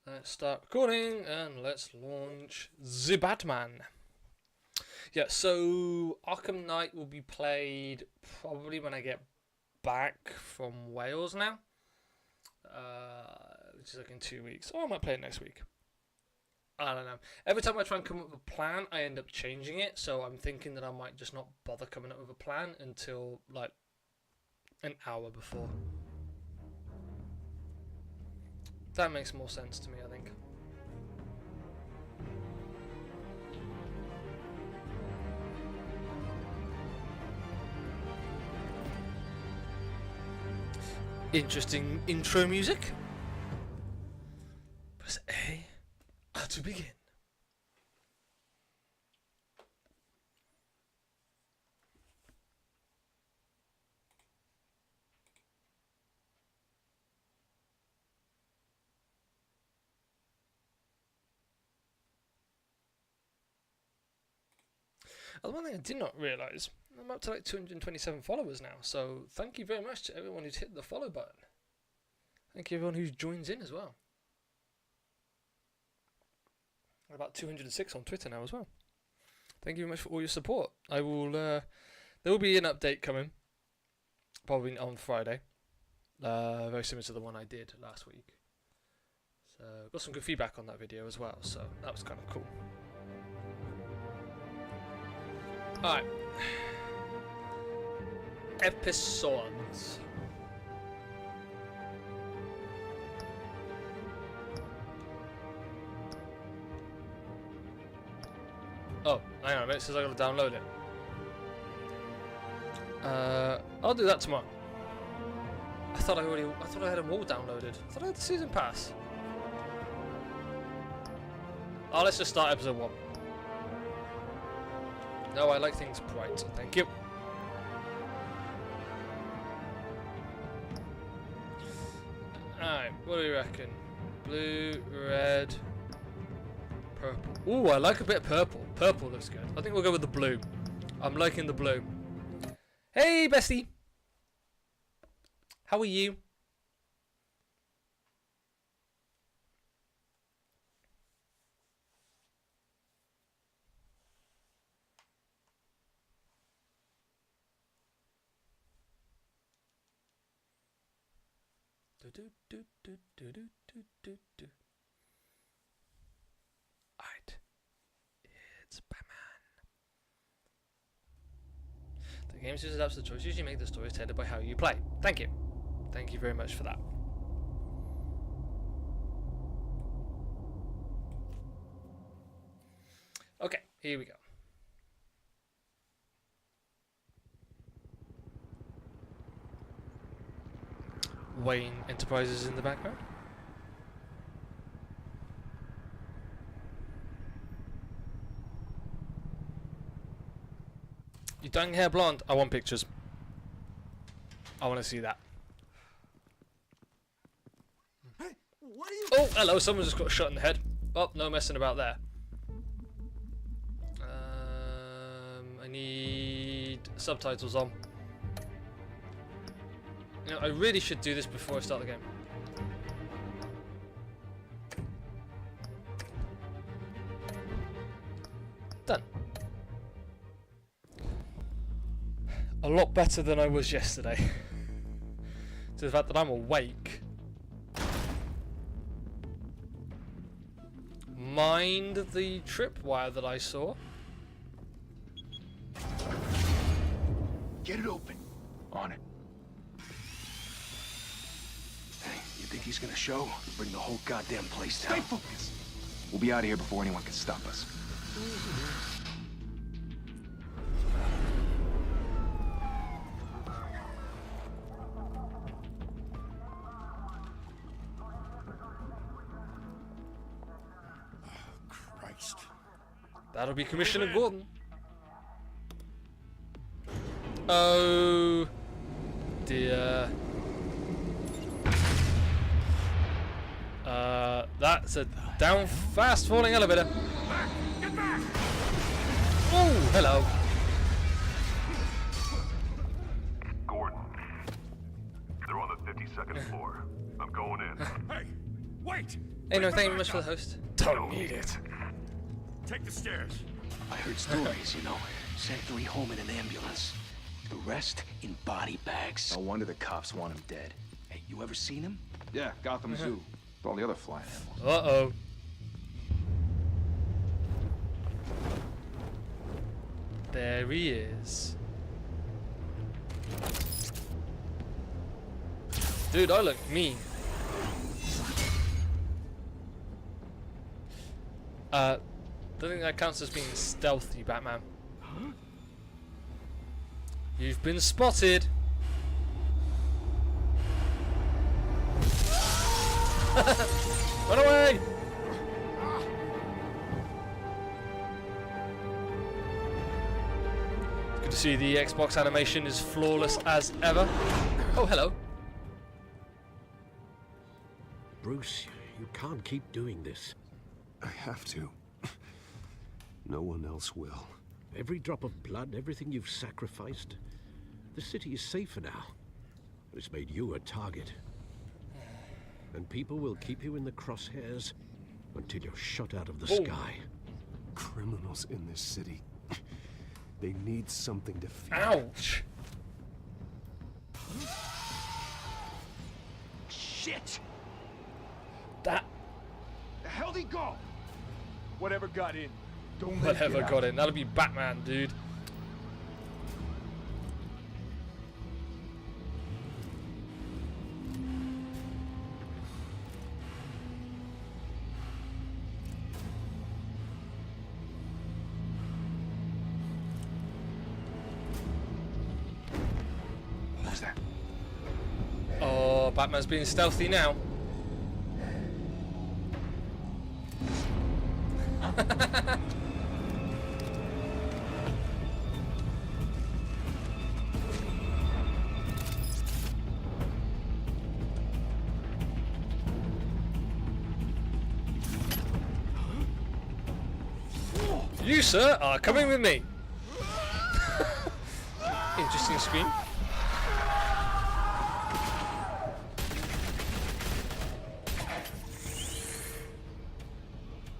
Let's start recording and let's launch the Batman. Yeah, so Arkham Knight will be played probably when I get back from Wales now. Which is like in 2 weeks. Or I might play it next week. I don't know. Every time I try and come up with a plan, I end up changing it. So I'm thinking that I might just not bother coming up with a plan until like an hour before. That makes more sense to me, I think. Interesting intro music. Press A to begin. The one thing I did not realise, I'm up to like 227 followers now, so thank you very much to everyone who's hit the follow button. Thank you everyone who joins in as well. We're about 206 on Twitter now as well. Thank you very much for all your support. I will. There will be an update coming, probably on Friday. Very similar to the one I did last week. So got some good feedback on that video as well. So that was kind of cool. Alright. Episodes. Oh, hang on a minute, it says I gotta download it. I'll do that tomorrow. I thought I had them all downloaded. I thought I had the season pass. Oh, let's just start episode 1. No, I like things bright, thank you. Alright, what do you reckon? Blue, red, purple. Ooh, I like a bit of purple. Purple looks good. I think we'll go with the blue. I'm liking the blue. Hey, bestie! How are you? Alright. It's Batman. The game uses apps the choices you make, the story is tailored by how you play. Thank you. Thank you very much for that. Okay, here we go. Wayne Enterprises in the background. You dyeing hair blonde? I want pictures. I want to see that. Hey, what are you? Oh, hello! Someone just got shot in the head. Oh, no messing about there. I need subtitles on. You know, I really should do this before I start the game. Done. A lot better than I was yesterday. To the fact that I'm awake. Mind the tripwire that I saw. Get it open. On it. Hey, you think he's gonna show? Bring the whole goddamn place down. Stay focused. We'll be out of here before anyone can stop us. Christ. That'll be Commissioner Gordon. Oh dear. That's a down fast falling elevator. Get back! Oh, hello. Gordon, they're on the 52nd floor. I'm going in. Hey, wait! Hey, no, thank you very much for the host. Don't need it. Take the stairs. I heard stories, you know. Sent 3 home in an ambulance. The rest in body bags. No wonder the cops want him dead. Hey, you ever seen him? Yeah, Gotham Zoo. With all the other flying animals. Uh-oh. There he is. Dude, I look mean. Don't think that counts as being stealthy, Batman. You've been spotted. Run away! Good to see the Xbox animation is flawless as ever. Oh, hello. Bruce, you can't keep doing this. I have to. No one else will. Every drop of blood, everything you've sacrificed. The city is safer now. It's made you a target. And people will keep you in the crosshairs until you're shot out of the sky. Criminals in this city. They need something to fear. Ouch. Shit! That. The hell'd he go? Whatever got in. Don't let it Whatever get got out. in. That'll be Batman, dude. What was that? Oh, Batman's being stealthy now. You, sir, are coming with me. Interesting scream.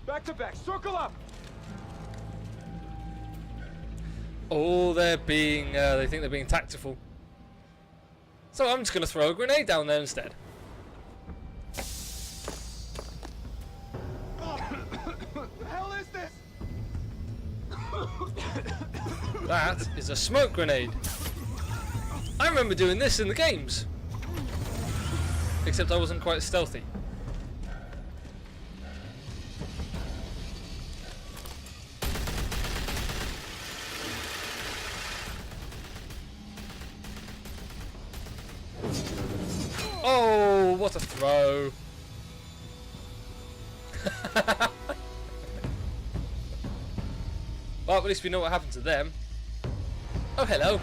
Back to back. Circle up. Oh, they're being, they think they're being tactful. So I'm just going to throw a grenade down there instead. The hell is this? That is a smoke grenade. I remember doing this in the games. Except I wasn't quite stealthy. Oh, what a throw. Well, at least we know what happened to them. Oh, hello.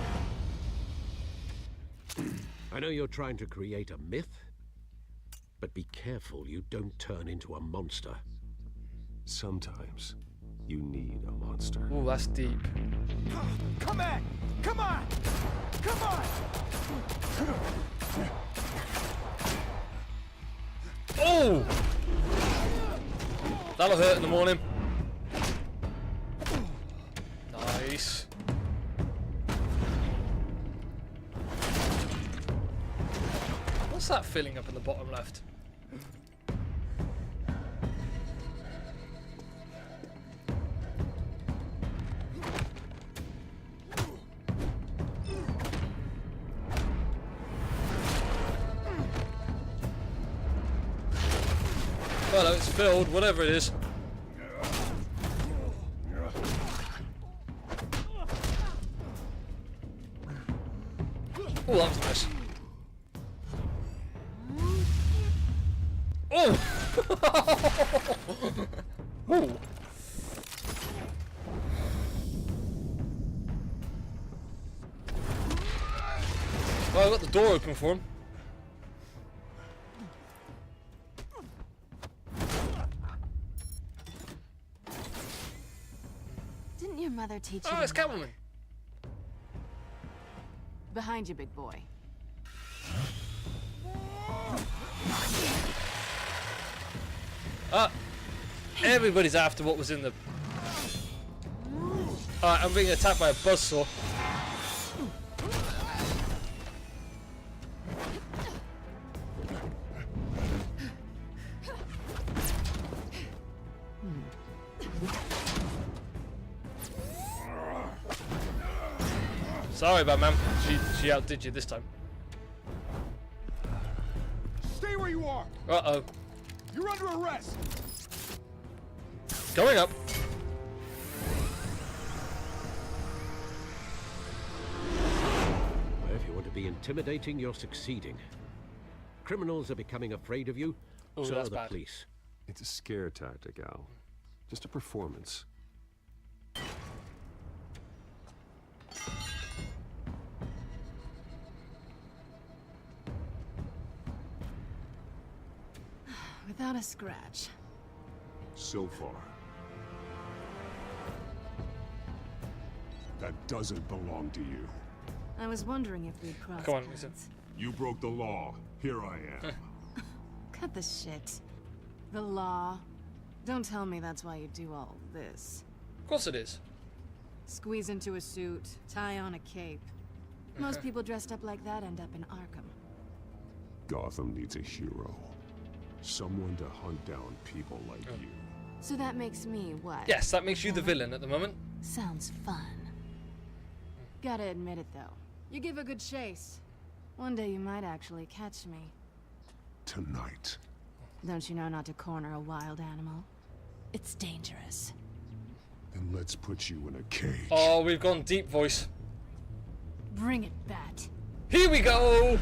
I know you're trying to create a myth, but be careful you don't turn into a monster. Sometimes you need a monster. Ooh, that's deep. Come on! Come on! Come on! Oh! That'll hurt in the morning. Nice. What's that filling up in the bottom left? Well, it's filled, whatever it is. Oh, that was nice. Oh! Oh! Well, I got the door open for him. Didn't your mother teach you? Oh, to it's know? Catwoman. Behind you, big boy. Ah! Everybody's after what was in the... Alright, I'm being attacked by a buzzsaw. Sorry, Batman. She outdid you this time. Stay where you are. Uh-oh. You're under arrest. Going up. If you want to be intimidating, you're succeeding. Criminals are becoming afraid of you, Oh, so that's are the bad. police. It's a scare tactic, Al. Just a performance. Without a scratch. So far. That doesn't belong to you. I was wondering if we'd cross Come on, paths. Lisa. You broke the law. Here I am. Cut the shit. The law. Don't tell me that's why you do all this. Of course it is. Squeeze into a suit, tie on a cape. Most people dressed up like that end up in Arkham. Gotham needs a hero. Someone to hunt down people like you. So that makes me what? Yes, that makes you the villain at the moment. Sounds fun. Gotta admit it though. You give a good chase. One day you might actually catch me. Tonight. Don't you know not to corner a wild animal? It's dangerous. Then let's put you in a cage. Oh, we've gone deep voice. Bring it, Bat. Here we go!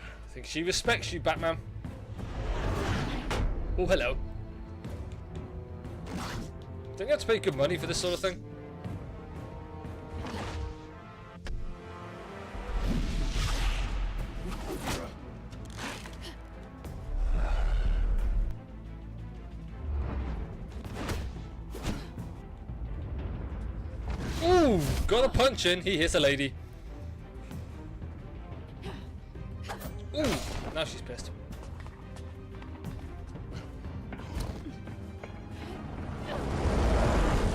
I think she respects you, Batman. Oh, hello. Don't you have to pay good money for this sort of thing? Ooh, got a punch in. He hits a lady. Ooh, now she's pissed.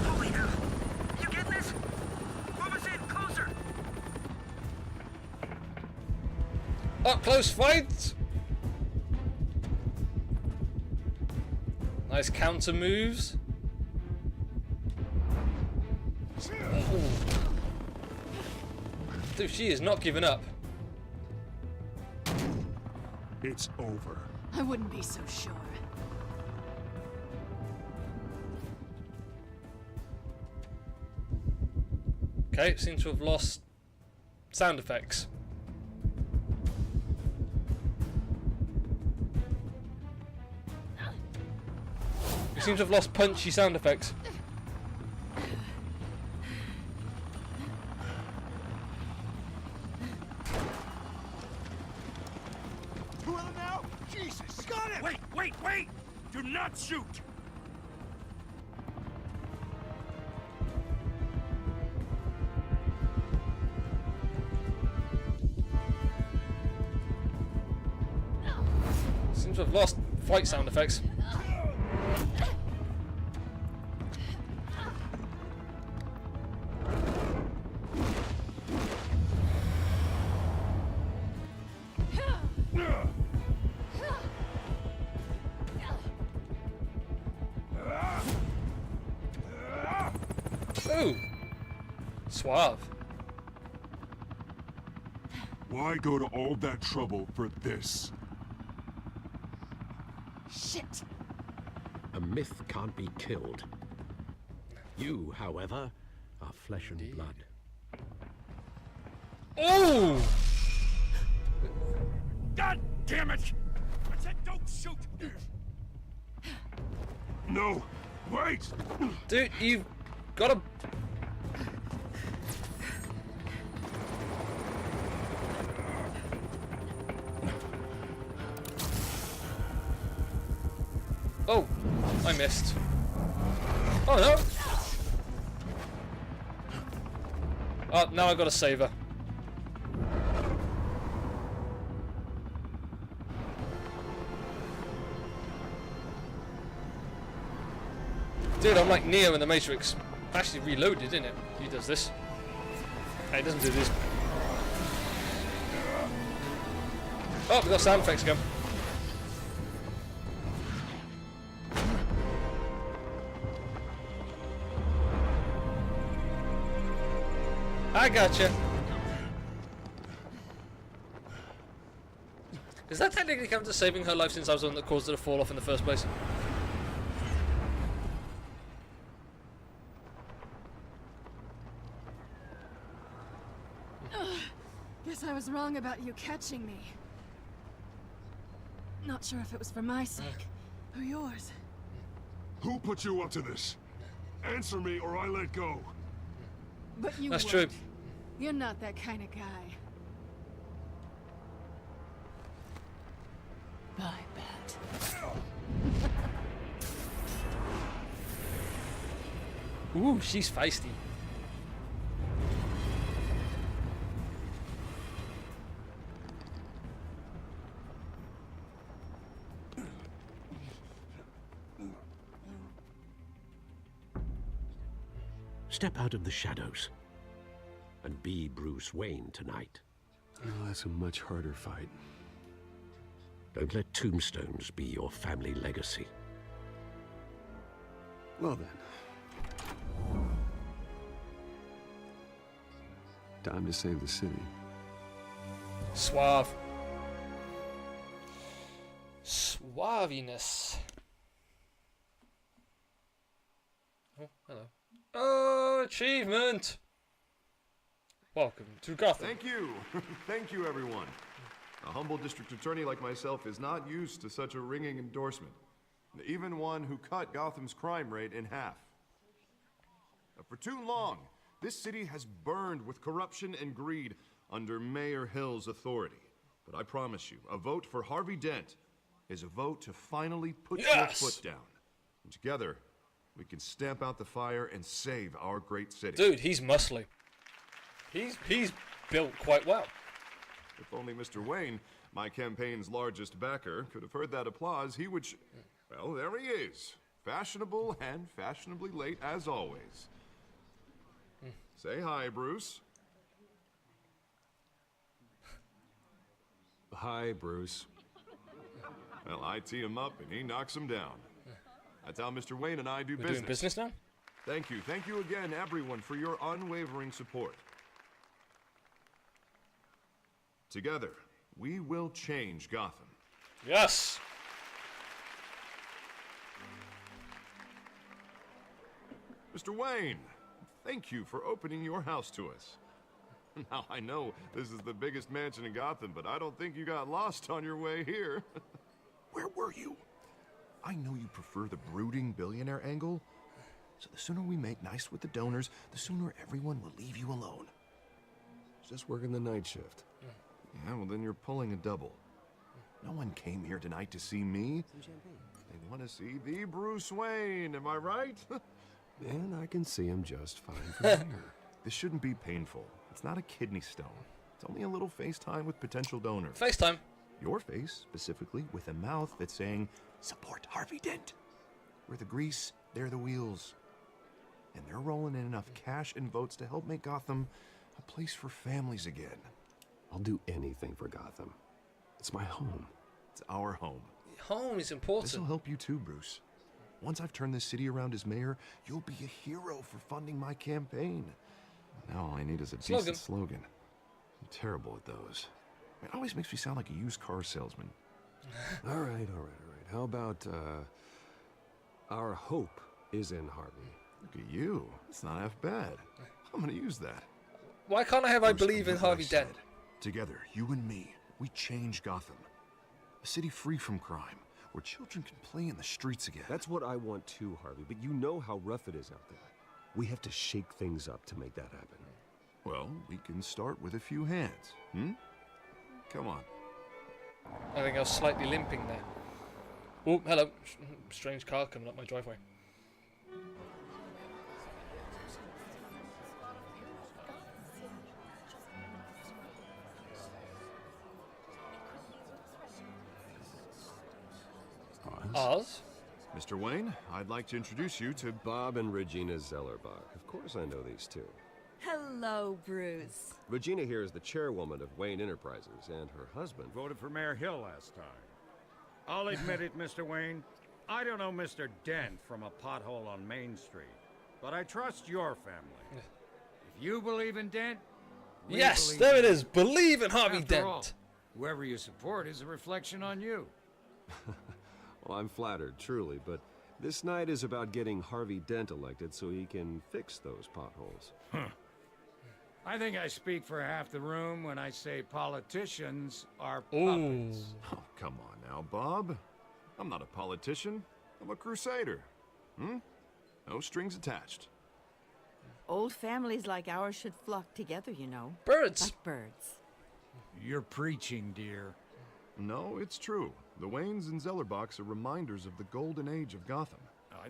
Holy hell! You get this? Pull us in closer. Up close fight. Nice counter moves. Ooh. Dude, she is not giving up. It's over. I wouldn't be so sure. Okay, seems to have lost sound effects. We seem to have lost punchy sound effects. Who are now? Jesus! Got it! Wait! Do not shoot! Seems to have lost fight sound effects. Ooh, suave. Why go to all that trouble for this? Shit! A myth can't be killed. You, however, are flesh and blood. Ooh! God damn it! I said don't shoot! No! Wait! Dude, you've got to... Oh, I missed. Oh no! Oh, now I gotta save her. Dude, I'm like Neo in the Matrix. Actually reloaded, didn't it? He does this. Hey, it doesn't do this. Oh, we got sound effects again. I gotcha. Does that technically count as saving her life since I was the one that caused her to fall off in the first place? Guess I was wrong about you catching me. Not sure if it was for my sake or yours. Who put you up to this? Answer me or I let go. But you That's won't. true. You're not that kind of guy. I bet. Ooh, she's feisty. Step out of the shadows and be Bruce Wayne tonight. Oh, that's a much harder fight. Don't let tombstones be your family legacy. Well then. Time to save the city. Suave. Suaviness. Oh, hello. Oh, achievement! Welcome to Gotham. Thank you. Thank you, everyone. A humble district attorney like myself is not used to such a ringing endorsement. Even one who cut Gotham's crime rate in half. For too long, this city has burned with corruption and greed under Mayor Hill's authority. But I promise you, a vote for Harvey Dent is a vote to finally put your foot down. And together, we can stamp out the fire and save our great city. Dude, he's muscly. He's built quite well. If only Mr. Wayne, my campaign's largest backer, could have heard that applause, he would well, there he is. Fashionable and fashionably late as always. Say hi, Bruce. Hi, Bruce. Well, I tee him up and he knocks him down. That's how Mr. Wayne and I do We're business. doing business now? Thank you. Thank you again, everyone, for your unwavering support. Together, we will change Gotham. Yes! Mr. Wayne, thank you for opening your house to us. Now, I know this is the biggest mansion in Gotham, but I don't think you got lost on your way here. Where were you? I know you prefer the brooding billionaire angle, so the sooner we make nice with the donors, the sooner everyone will leave you alone. Just working the night shift. Yeah, well then you're pulling a double. No one came here tonight to see me. They want to see the Bruce Wayne, am I right? And I can see him just fine from here. This shouldn't be painful. It's not a kidney stone. It's only a little FaceTime with potential donors. FaceTime. Your face, specifically, with a mouth that's saying, support Harvey Dent. We're the grease, they're the wheels. And they're rolling in enough cash and votes to help make Gotham a place for families again. I'll do anything for Gotham. It's my home. It's our home. Home is This will important. help you too, Bruce. Once I've turned this city around as mayor, you'll be a hero for funding my campaign. Now all I need is a decent slogan. I'm terrible at those. It always makes me sound like a used car salesman. All right. How about, our hope is in Harvey? Look at you. It's not half bad. I'm gonna use that. Why can't I have I Bruce, believe in remember what I Harvey Dent? said. Together, you and me, we change Gotham. A city free from crime, where children can play in the streets again. That's what I want too, Harvey, but you know how rough it is out there. We have to shake things up to make that happen. Well, we can start with a few hands, Come on. I think I was slightly limping there. Oh, hello. Strange car coming up my driveway. Oz? Mr. Wayne, I'd like to introduce you to... Bob and Regina Zellerbach. Of course I know these two. Hello, Bruce. Regina here is the chairwoman of Wayne Enterprises, and her husband... Voted for Mayor Hill last time. I'll admit it, Mr. Wayne. I don't know Mr. Dent from a pothole on Main Street, but I trust your family. If you believe in Dent, we Yes, believe there in it is. Believe in Harvey After Dent. all, whoever you support is a reflection on you. Well, I'm flattered, truly, but this night is about getting Harvey Dent elected so he can fix those potholes. I think I speak for half the room when I say politicians are Ooh. puppets. Oh, come on now, Bob. I'm not a politician. I'm a crusader. No strings attached. Old families like ours should flock together, you know. Birds. Like birds. You're preaching, dear. No, it's true. The Waynes and Zellerbachs are reminders of the golden age of Gotham.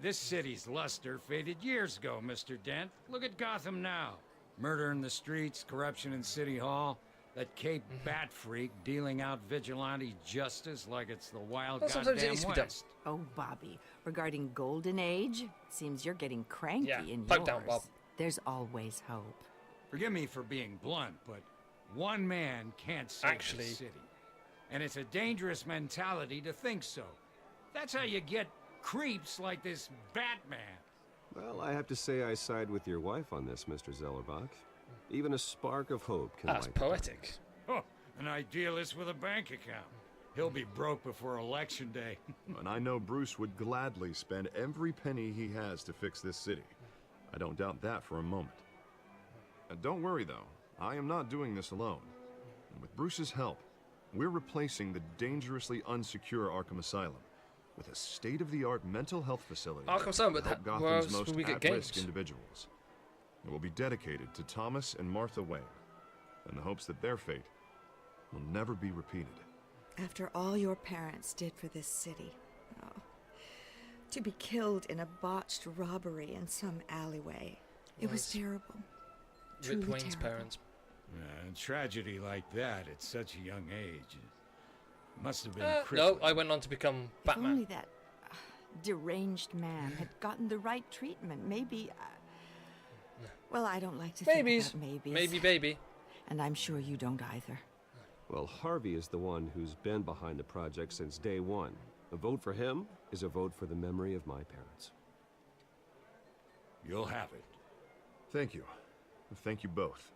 This city's luster faded years ago, Mr. Dent. Look at Gotham now. Murder in the streets, corruption in City Hall, that Cape Bat freak dealing out vigilante justice like it's the wild Well, sometimes it goddamn needs to be done. West. Oh, Bobby, regarding Golden Age, seems you're getting cranky Yeah, in pipe yours. down, Bob. There's always hope. Forgive me for being blunt, but one man can't save Actually- the city. And it's a dangerous mentality to think so. That's how you get creeps like this Batman. Well, I have to say I side with your wife on this, Mr. Zellerbach. Even a spark of hope can That's light the poetic. Oh, an idealist with a bank account. He'll be broke before Election Day. And I know Bruce would gladly spend every penny he has to fix this city. I don't doubt that for a moment. Don't worry, though. I am not doing this alone. And with Bruce's help, we're replacing the dangerously unsecure Arkham Asylum with a state-of-the-art mental health facility Arkham Asylum, but to help that- where Gotham's else most will we get at-risk games? individuals. It will be dedicated to Thomas and Martha Wayne, in the hopes that their fate will never be repeated. After all your parents did for this city. Oh, to be killed in a botched robbery in some alleyway. It was terrible. Rip Truly Wayne's terrible. parents. A tragedy like that at such a young age must have been No, crippling. I went on to become If Batman. only that deranged man had gotten the right treatment, maybe... well, I don't like to Maybes. think about maybes. Maybe baby. And I'm sure you don't either. Well, Harvey is the one who's been behind the project since day one. A vote for him is a vote for the memory of my parents. You'll have it. Thank you. Thank you both.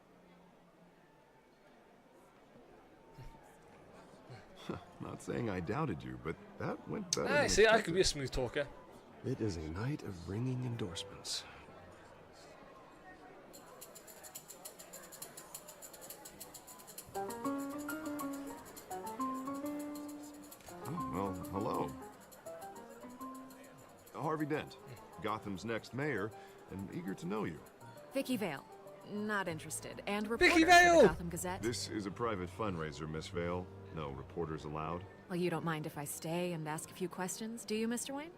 Not saying I doubted you, but that went better. I than see, I expected. could be a smooth talker. It is a night of ringing endorsements. Oh, well, hello. Harvey Dent, Gotham's next mayor, and eager to know you. Vicky Vale. Not interested. And Vicky reporter for Vale! the Gotham Gazette. This is a private fundraiser, Miss Vale. No reporters allowed. Well, you don't mind if I stay and ask a few questions, do you, Mr. Wayne?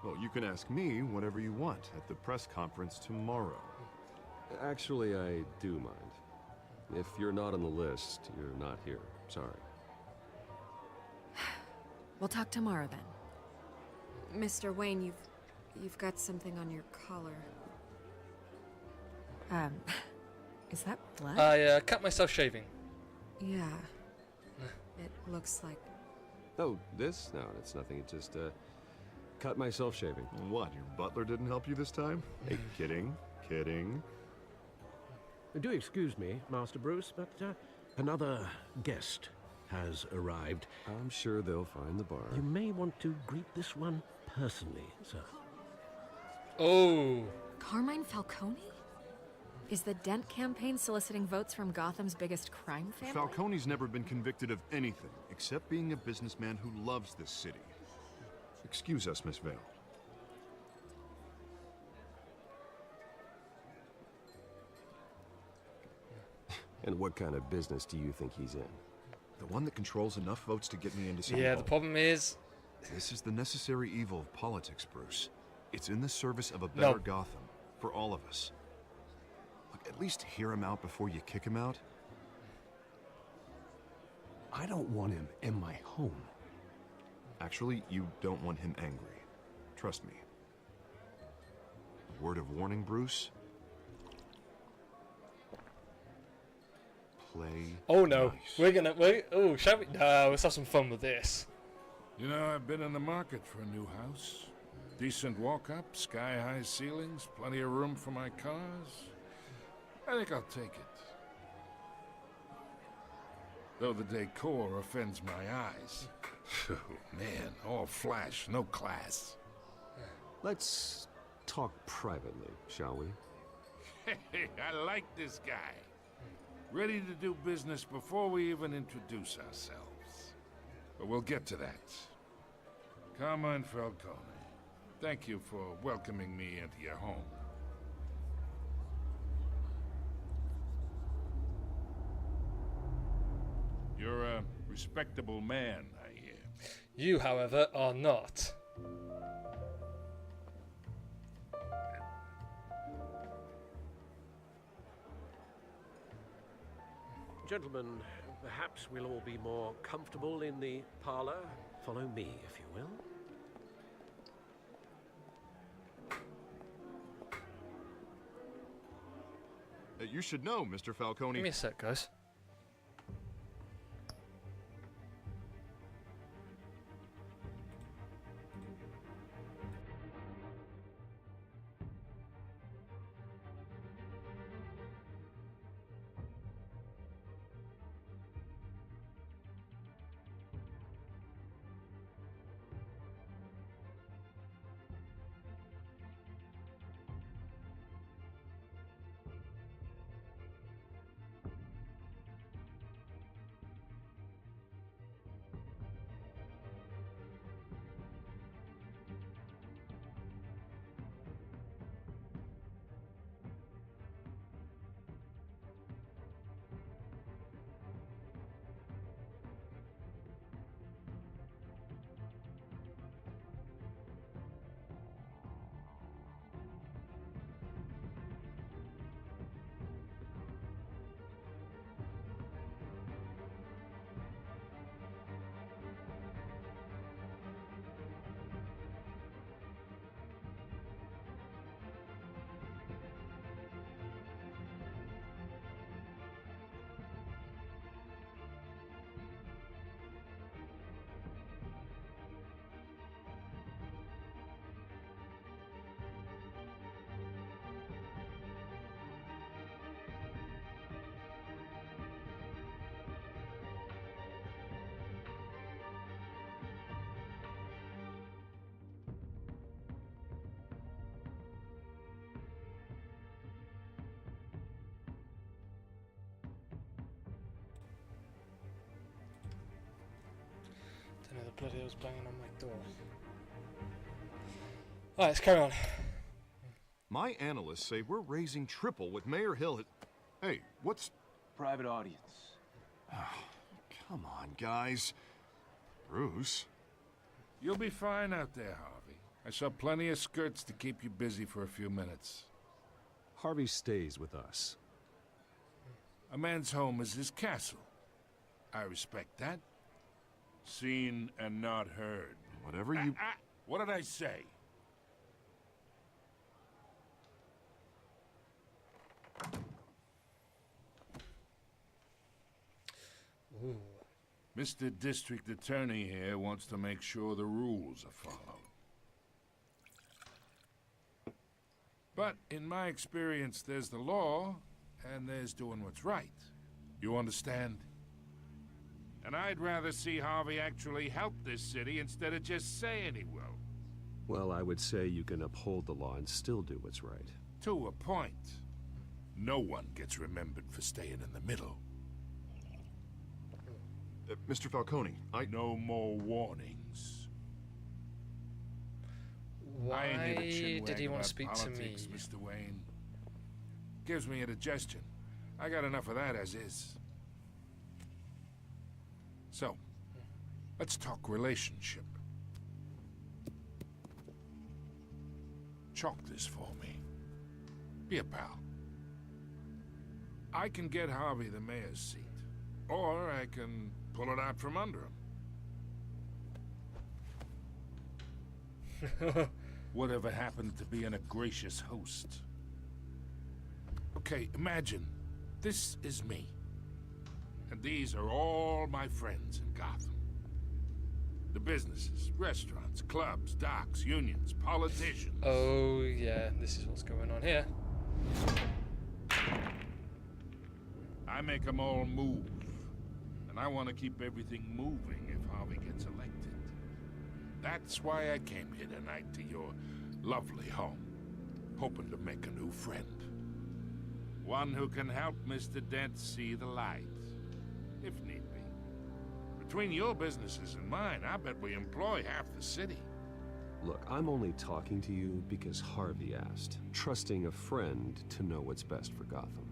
Well, you can ask me whatever you want at the press conference tomorrow. Actually, I do mind. If you're not on the list, you're not here. Sorry. We'll talk tomorrow then. Mr. Wayne, you've got something on your collar. Is that blood? I cut myself shaving. Yeah. It looks like... Oh, this? No, it's nothing. It just, cut myself shaving. What, your butler didn't help you this time? Hey, kidding, kidding. Do excuse me, Master Bruce, but another guest has arrived. I'm sure they'll find the bar. You may want to greet this one personally, sir. Oh. Carmine Falcone? Is the Dent campaign soliciting votes from Gotham's biggest crime family? Falcone's never been convicted of anything except being a businessman who loves this city. Excuse us, Miss Vale. And what kind of business do you think he's in? The one that controls enough votes to get me into City Yeah, Hall. the problem is... This is the necessary evil of politics, Bruce. It's in the service of a better No. Gotham, for all of us. Look, at least hear him out before you kick him out. I don't want him in my home. Actually, you don't want him angry. Trust me. Word of warning, Bruce? Play Oh no, nice. oh, shall we? No, let's have some fun with this. You know, I've been in the market for a new house. Decent walk-up, sky-high ceilings, plenty of room for my cars. I think I'll take it. Though the decor offends my eyes. Oh, man, all flash, no class. Let's talk privately, shall we? Hey, I like this guy. Ready to do business before we even introduce ourselves. But we'll get to that. Carmine Falcone, thank you for welcoming me into your home. You're a respectable man, I hear. You, however, are not. Gentlemen, perhaps we'll all be more comfortable in the parlor. Follow me, if you will. You should know, Mr. Falcone. Give me a sec, guys. Don't know, the bloody hell's banging on my door. Alright, let's carry on. My analysts say we're raising triple what Mayor Hill had... Hey, what's... Private audience. Come on, guys. Bruce? You'll be fine out there, Harvey. I saw plenty of skirts to keep you busy for a few minutes. Harvey stays with us. A man's home is his castle. I respect that. Seen and not heard. Whatever you... What did I say? Ooh. Mr. District Attorney here wants to make sure the rules are followed. But in my experience, there's the law, and there's doing what's right. You understand? And I'd rather see Harvey actually help this city instead of just saying he will. Well, I would say you can uphold the law and still do what's right. To a point. No one gets remembered for staying in the middle. Mr. Falcone, No more warnings. I ain't here to Why chinwag did he want about to speak to me? politics, Mr. Wayne. Gives me indigestion. I got enough of that as is. So, let's talk relationship. Chalk this for me. Be a pal. I can get Harvey the mayor's seat, or I can pull it out from under him. Whatever happened to being a gracious host? Okay, imagine, this is me. And these are all my friends in Gotham. The businesses, restaurants, clubs, docks, unions, politicians. Oh yeah, this is what's going on here. I make them all move. And I want to keep everything moving if Harvey gets elected. That's why I came here tonight to your lovely home, hoping to make a new friend. One who can help Mr. Dent see the light, if need be. Between your businesses and mine, I bet we employ half the city. Look, I'm only talking to you because Harvey asked, trusting a friend to know what's best for Gotham.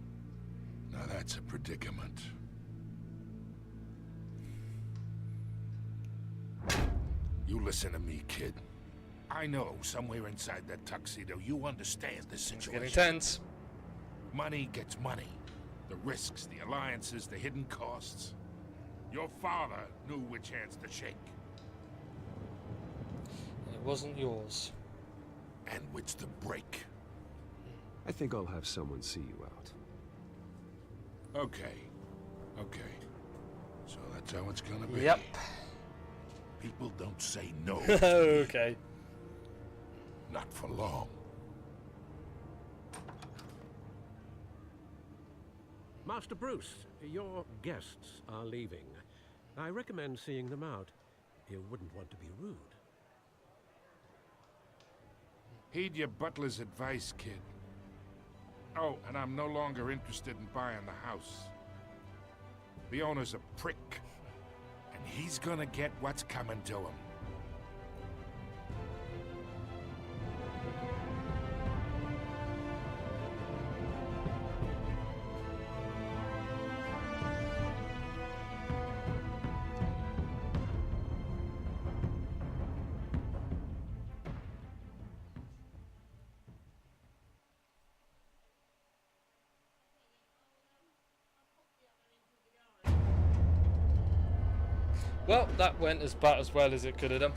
Now that's a predicament. You listen to me, kid. I know somewhere inside that tuxedo you understand the situation. It's getting tense. Money gets money. The risks, the alliances, the hidden costs. Your father knew which hands to shake. It wasn't yours. And which to break. I think I'll have someone see you out. Okay. Okay. So that's how it's gonna be. Yep. People don't say no. Okay. Not for long. Master Bruce, your guests are leaving. I recommend seeing them out. You wouldn't want to be rude. Heed your butler's advice, kid. Oh, and I'm no longer interested in buying the house. The owner's a prick. And he's gonna get what's coming to him. Well, that went about as well as it could have done.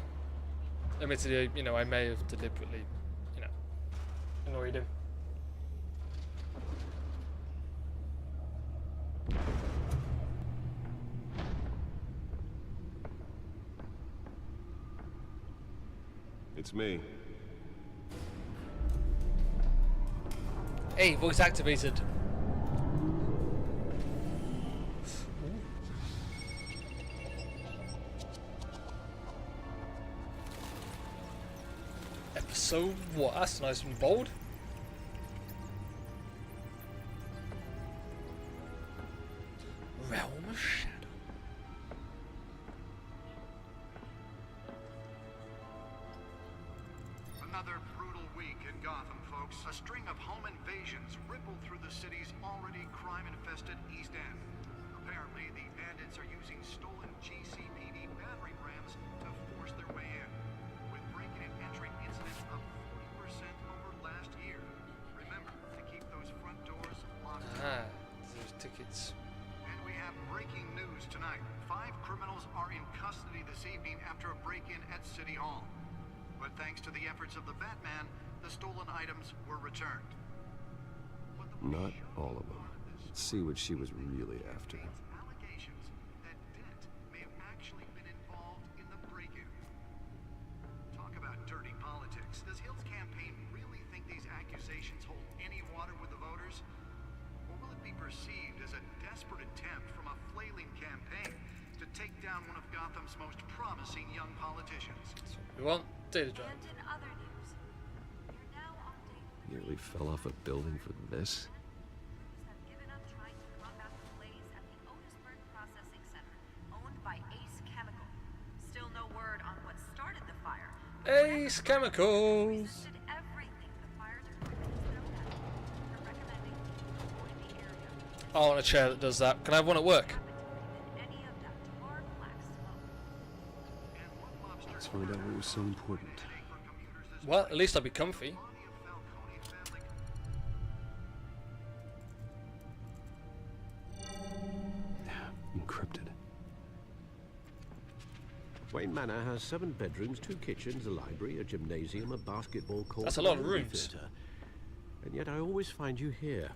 Admittedly, you know, I may have deliberately, you know, annoyed him. It's me. Hey, voice activated. Episode what? That's nice and bold. Realm of Shadow. Another brutal week in Gotham, folks. A string of home invasions rippled through the city's already crime-infested East End. Apparently, the bandits are using stolen GCPD battering rams to force their way in, with break-in and entering incidents up 40% over last year. Remember to keep those front doors locked. Ah, those tickets. And we have breaking news tonight. 5 criminals are in custody this evening after a break-in at City Hall. But thanks to the efforts of the Batman, the stolen items were returned. Not all of them. Let's see what she was really after. Allegations that Dent may have actually been involved in the break-in. Talk about dirty politics. Does Hill's campaign really think these accusations hold any water with the voters? Or will it be perceived as a desperate attempt from a flailing campaign to take down one of Gotham's most promising young politicians? That's what we want. Data drive. And in other news, you're now on date. Nearly fell off a building for this. Have given up trying to combat the blaze at the Otisburg Processing Center, owned by Ace Chemical. Still no word on what started the fire. Ace Chemicals. Resisted everything the fires are going to throw at them. They're recommending you avoid the area. I want a chair that does that. Can I have one at work? Any of that tar black smoke. Let's find out what was so important. Well, at least I'll be comfy. Encrypted. Wayne Manor has 7 bedrooms, 2 kitchens, a library, a gymnasium, a basketball court. That's a lot of and movie rooms. theatre. And yet I always find you here,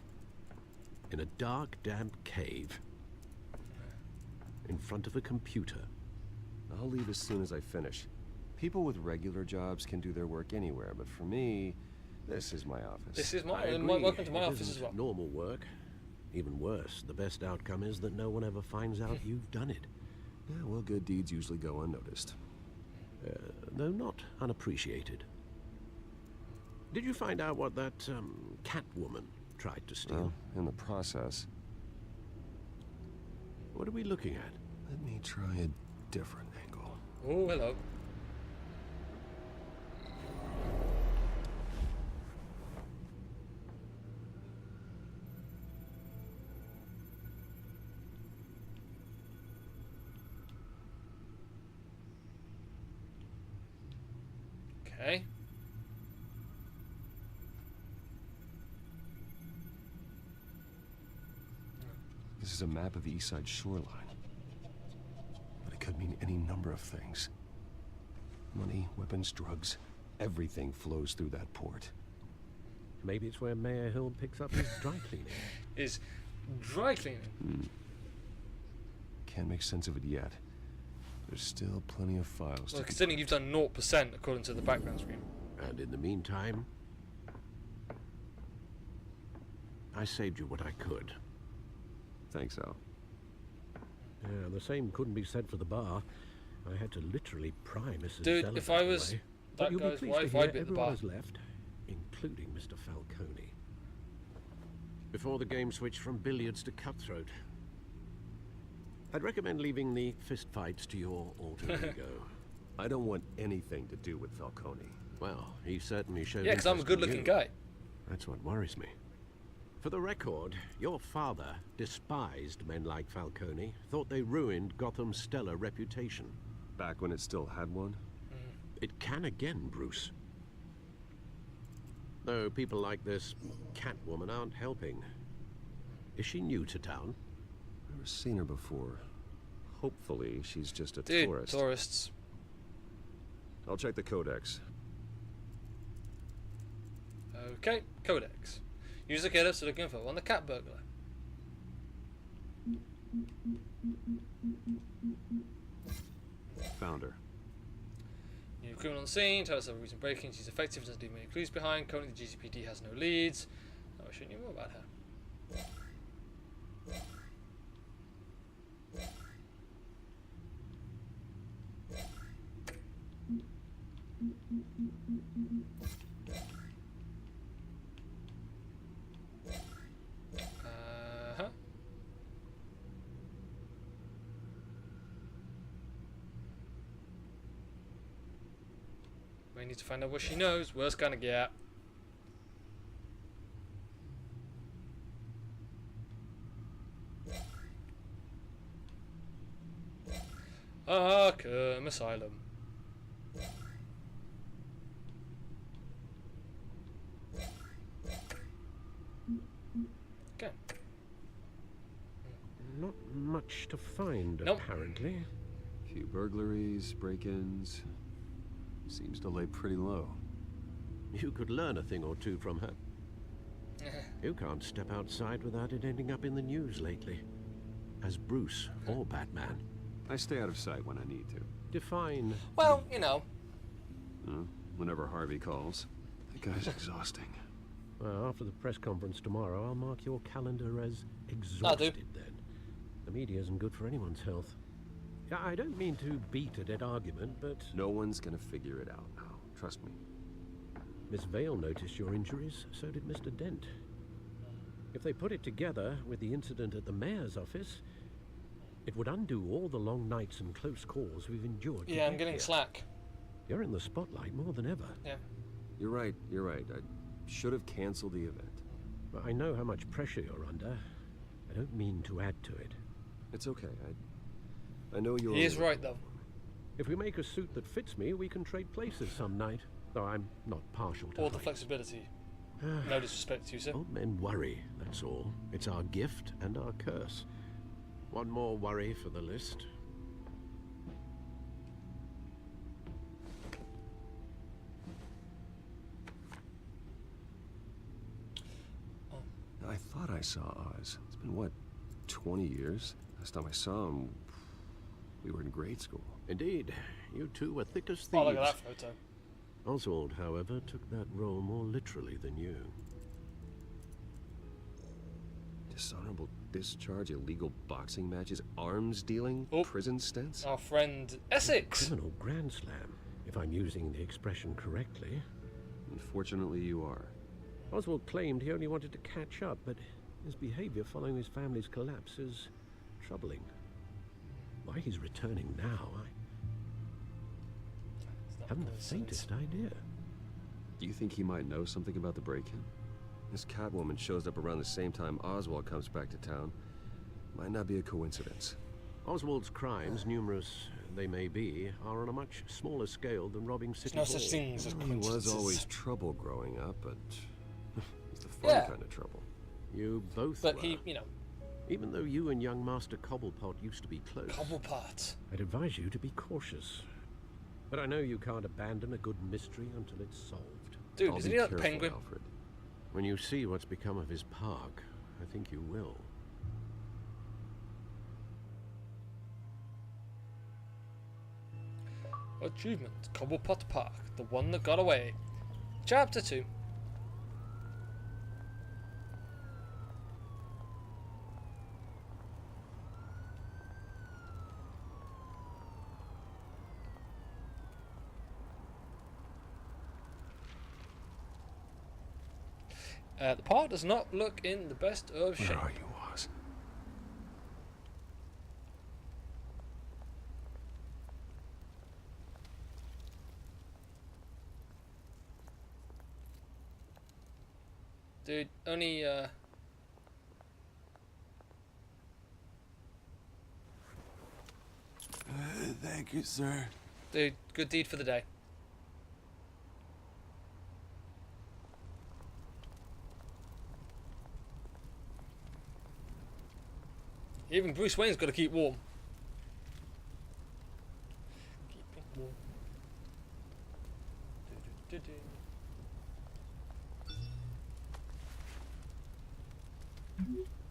in a dark, damp cave, in front of a computer. I'll leave as soon as I finish. People with regular jobs can do their work anywhere, but for me, this is my office. This is I my agree. welcome to my It office isn't as well. normal work. Even worse, the best outcome is that no one ever finds out you've done it. Yeah, well, good deeds usually go unnoticed. Though not unappreciated. Did you find out what that cat woman tried to steal? Well, in the process. What are we looking at? Let me try a different angle. Oh, hello. Okay. This is a map of the east side shoreline. But it could mean any number of things. Money, weapons, drugs, everything flows through that port. Maybe it's where Mayor Hill picks up his dry cleaning. Is dry cleaning. Can't make sense of it yet. There's still plenty of files Well, to considering you've done 0% according to the background screen. And in the meantime, I saved you what I could. Thanks, Al. Yeah, the same couldn't be said for the bar. I had to literally pry Mrs. Dude, Zeller if I was away. that But you'll be guy's pleased to wife, hear I'd be at the everyone bar. has left, including Mr. Falcone. Before the game switched from billiards to cutthroat. I'd recommend leaving the fistfights to your alter ego. I don't want anything to do with Falcone. Well, he certainly showed Yeah, because I'm a interest in good-looking you. guy. That's what worries me. For the record, your father despised men like Falcone, thought they ruined Gotham's stellar reputation. Back when it still had one? It can again, Bruce. Though people like this Catwoman aren't helping. Is she new to town? Never seen her before. Hopefully, she's just a Dude, tourist. tourists. I'll check the codex. Okay, Codex. Use the killer to look info on the cat burglar. Found her. New criminal on the scene, tell us of recent break-ins. She's effective, doesn't leave many clues behind. Currently the GCPD has no leads. Oh, I should know more about her. Uh-huh. We need to find out what she knows. Worst gonna get. Arkham Asylum. Okay. Not much to find, Nope. apparently. Few burglaries, break-ins. Seems to lay pretty low. You could learn a thing or two from her. You can't step outside without it ending up in the news lately. As Bruce or Batman. I stay out of sight when I need to. Define. Well, you know. Whenever Harvey calls. That guy's exhausting. Well, after the press conference tomorrow, I'll mark your calendar as exhausted then. The media isn't good for anyone's health. I don't mean to beat a dead argument, but... No one's gonna figure it out now. Trust me. Miss Vale noticed your injuries, so did Mr. Dent. If they put it together with the incident at the mayor's office, it would undo all the long nights and close calls we've endured. Yeah, I'm getting slack. You're in the spotlight more than ever. Yeah. You're right. I should have canceled the event. But I know how much pressure you're under. I don't mean to add to it. It's okay. I know you're... He is right, though. If we make a suit that fits me, we can trade places some night. Though I'm not partial to All the height. flexibility. No disrespect to you, sir. Old men worry, that's all. It's our gift and our curse. One more worry for the list. thought I saw Oz. It's been, what, 20 years? Last time I saw him, we were in grade school. Indeed, you two were thick as thieves. Oh, look at that photo. Oswald, however, took that role more literally than you. Dishonorable discharge, illegal boxing matches, arms dealing, prison stints. Our friend Essex. Criminal grand slam, if I'm using the expression correctly. Unfortunately, you are. Oswald claimed he only wanted to catch up, but his behavior following his family's collapse is troubling. Why he's returning now, I haven't the faintest idea. Do you think he might know something about the break-in? This Catwoman shows up around the same time Oswald comes back to town. Might not be a coincidence. Oswald's crimes, numerous they may be, are on a much smaller scale than robbing City Hall. There's no such things as He coincidences. was always trouble growing up, but it's the fun kind of trouble. You both But were. he, you know. Even though you and young Master Cobblepot used to be close. Cobblepot. I'd advise you to be cautious. But I know you can't abandon a good mystery until it's solved. Dude, isn't he like the Penguin? Alfred. When you see what's become of his park, I think you will. Achievement, Cobblepot Park, the one that got away. Chapter 2. The park does not look in the best of shape. Where are you, Oz? Dude, only Thank you, sir. dude, good deed for the day. Even Bruce Wayne's got to keep warm. Keeping warm.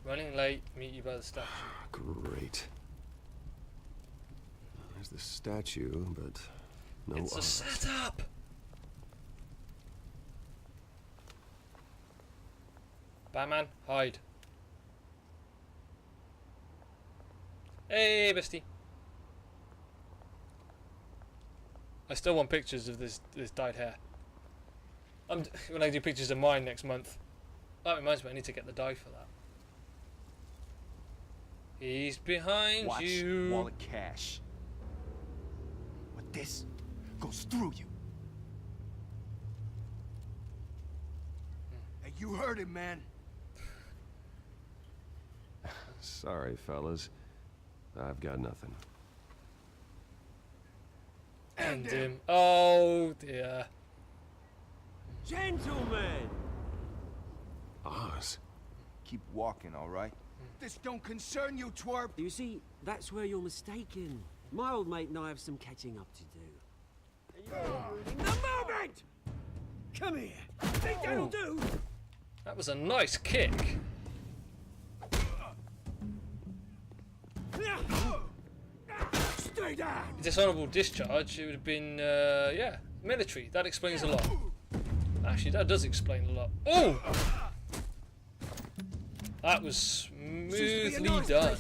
Running late, meet you by the statue. Great. There's the statue, but no It's a Oz. setup! Batman, hide. Hey, bestie. I still want pictures of this dyed hair. When I do pictures of mine next month. That reminds me, I need to get the dye for that. He's behind Watch you. wallet cash. But this goes through you. Hey, you heard it, man. Sorry, fellas. I've got nothing. And him. Oh dear. Gentlemen! Oz. Keep walking, all right? This don't concern you, twerp. You see, that's where you're mistaken. My old mate and I have some catching up to do. In the moment! Come here. Think that'll do? That was a nice kick. Stay down! Dishonorable discharge, it would have been, yeah, military. That explains a lot. Actually, that does explain a lot. Oh! That was smoothly done.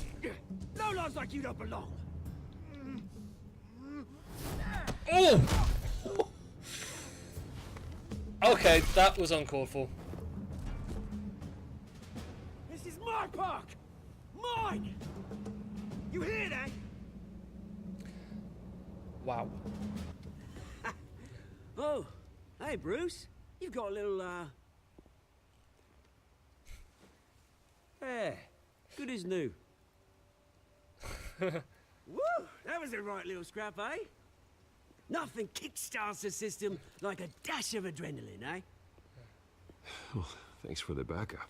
No lives like you don't belong. Oh! Okay, that was uncalled for. This is my park! Mine! You hear that? Wow. Oh, hey Bruce. You've got a little, There. Good as new. Woo! That was a right little scrap, eh? Nothing kickstarts the system like a dash of adrenaline, eh? Well, thanks for the backup.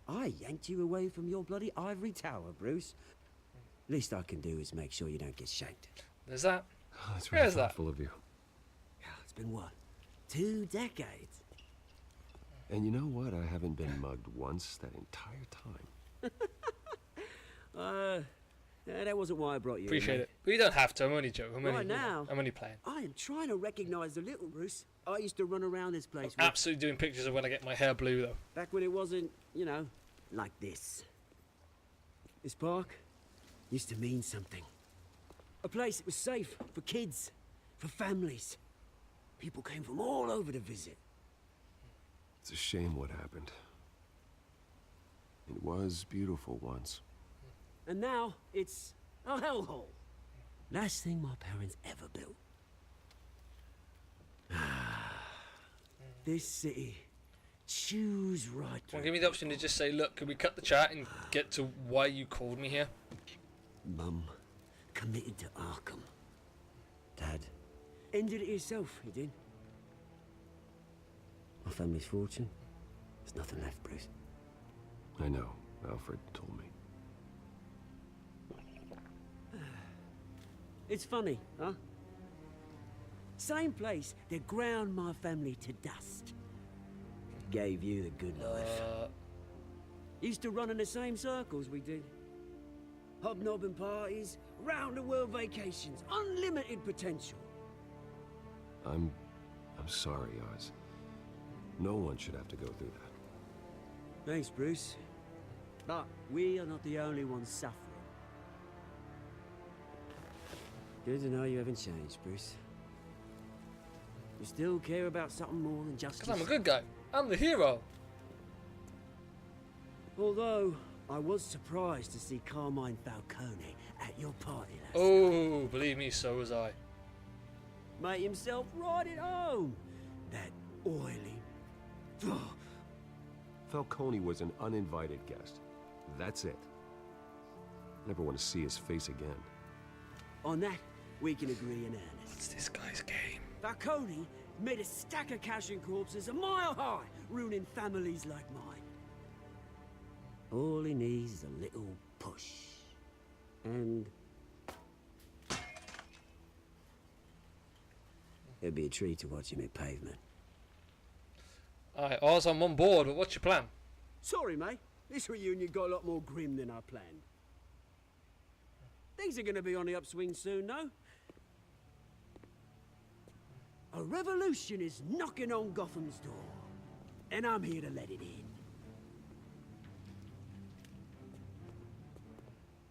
I yanked you away from your bloody ivory tower, Bruce. Least I can do is make sure you don't get shanked. There's that. Oh, that's really Where's that? thoughtful of you. It's been what? 2 decades? And you know what? I haven't been mugged once that entire time. That wasn't why I brought you. Appreciate in, it. But you don't have to. I'm only joking. Right now, I'm only playing. I am trying to recognize the little Bruce I used to run around this place with. Absolutely doing pictures of when I get my hair blue, though. Back when it wasn't, you know, like this. This park used to mean something. A place that was safe for kids, for families. People came from all over to visit. It's a shame what happened. It was beautiful once. And now it's a hellhole. Last thing my parents ever built. This city chews right through. Well, give me the option to just say, look, can we cut the chat and get to why you called me here? Mum committed to Arkham. Dad ended it yourself, he did. My family's fortune. There's nothing left, Bruce. I know. Alfred told me. It's funny, huh? Same place that ground my family to dust. Gave you the good life. Used to run in the same circles we did. Hobnobbing parties, round-the-world vacations, unlimited potential. I'm sorry, Oz. No one should have to go through that. Thanks, Bruce. But we are not the only ones suffering. Good to know you haven't changed, Bruce. You still care about something more than justice. Because I'm a good guy. I'm the hero. Although, I was surprised to see Carmine Falcone at your party last night. Oh, believe me, so was I. Made himself right at home. That oily... Falcone was an uninvited guest. That's it. Never want to see his face again. On that, we can agree in earnest. What's this guy's game? Falcone made a stack of cashing corpses a mile high, ruining families like mine. All he needs is a little push. And... it'd be a treat to watch him hit pavement. Alright, Oz, I'm on board, but what's your plan? Sorry, mate. This reunion got a lot more grim than I planned. Things are going to be on the upswing soon, no? A revolution is knocking on Gotham's door, and I'm here to let it in.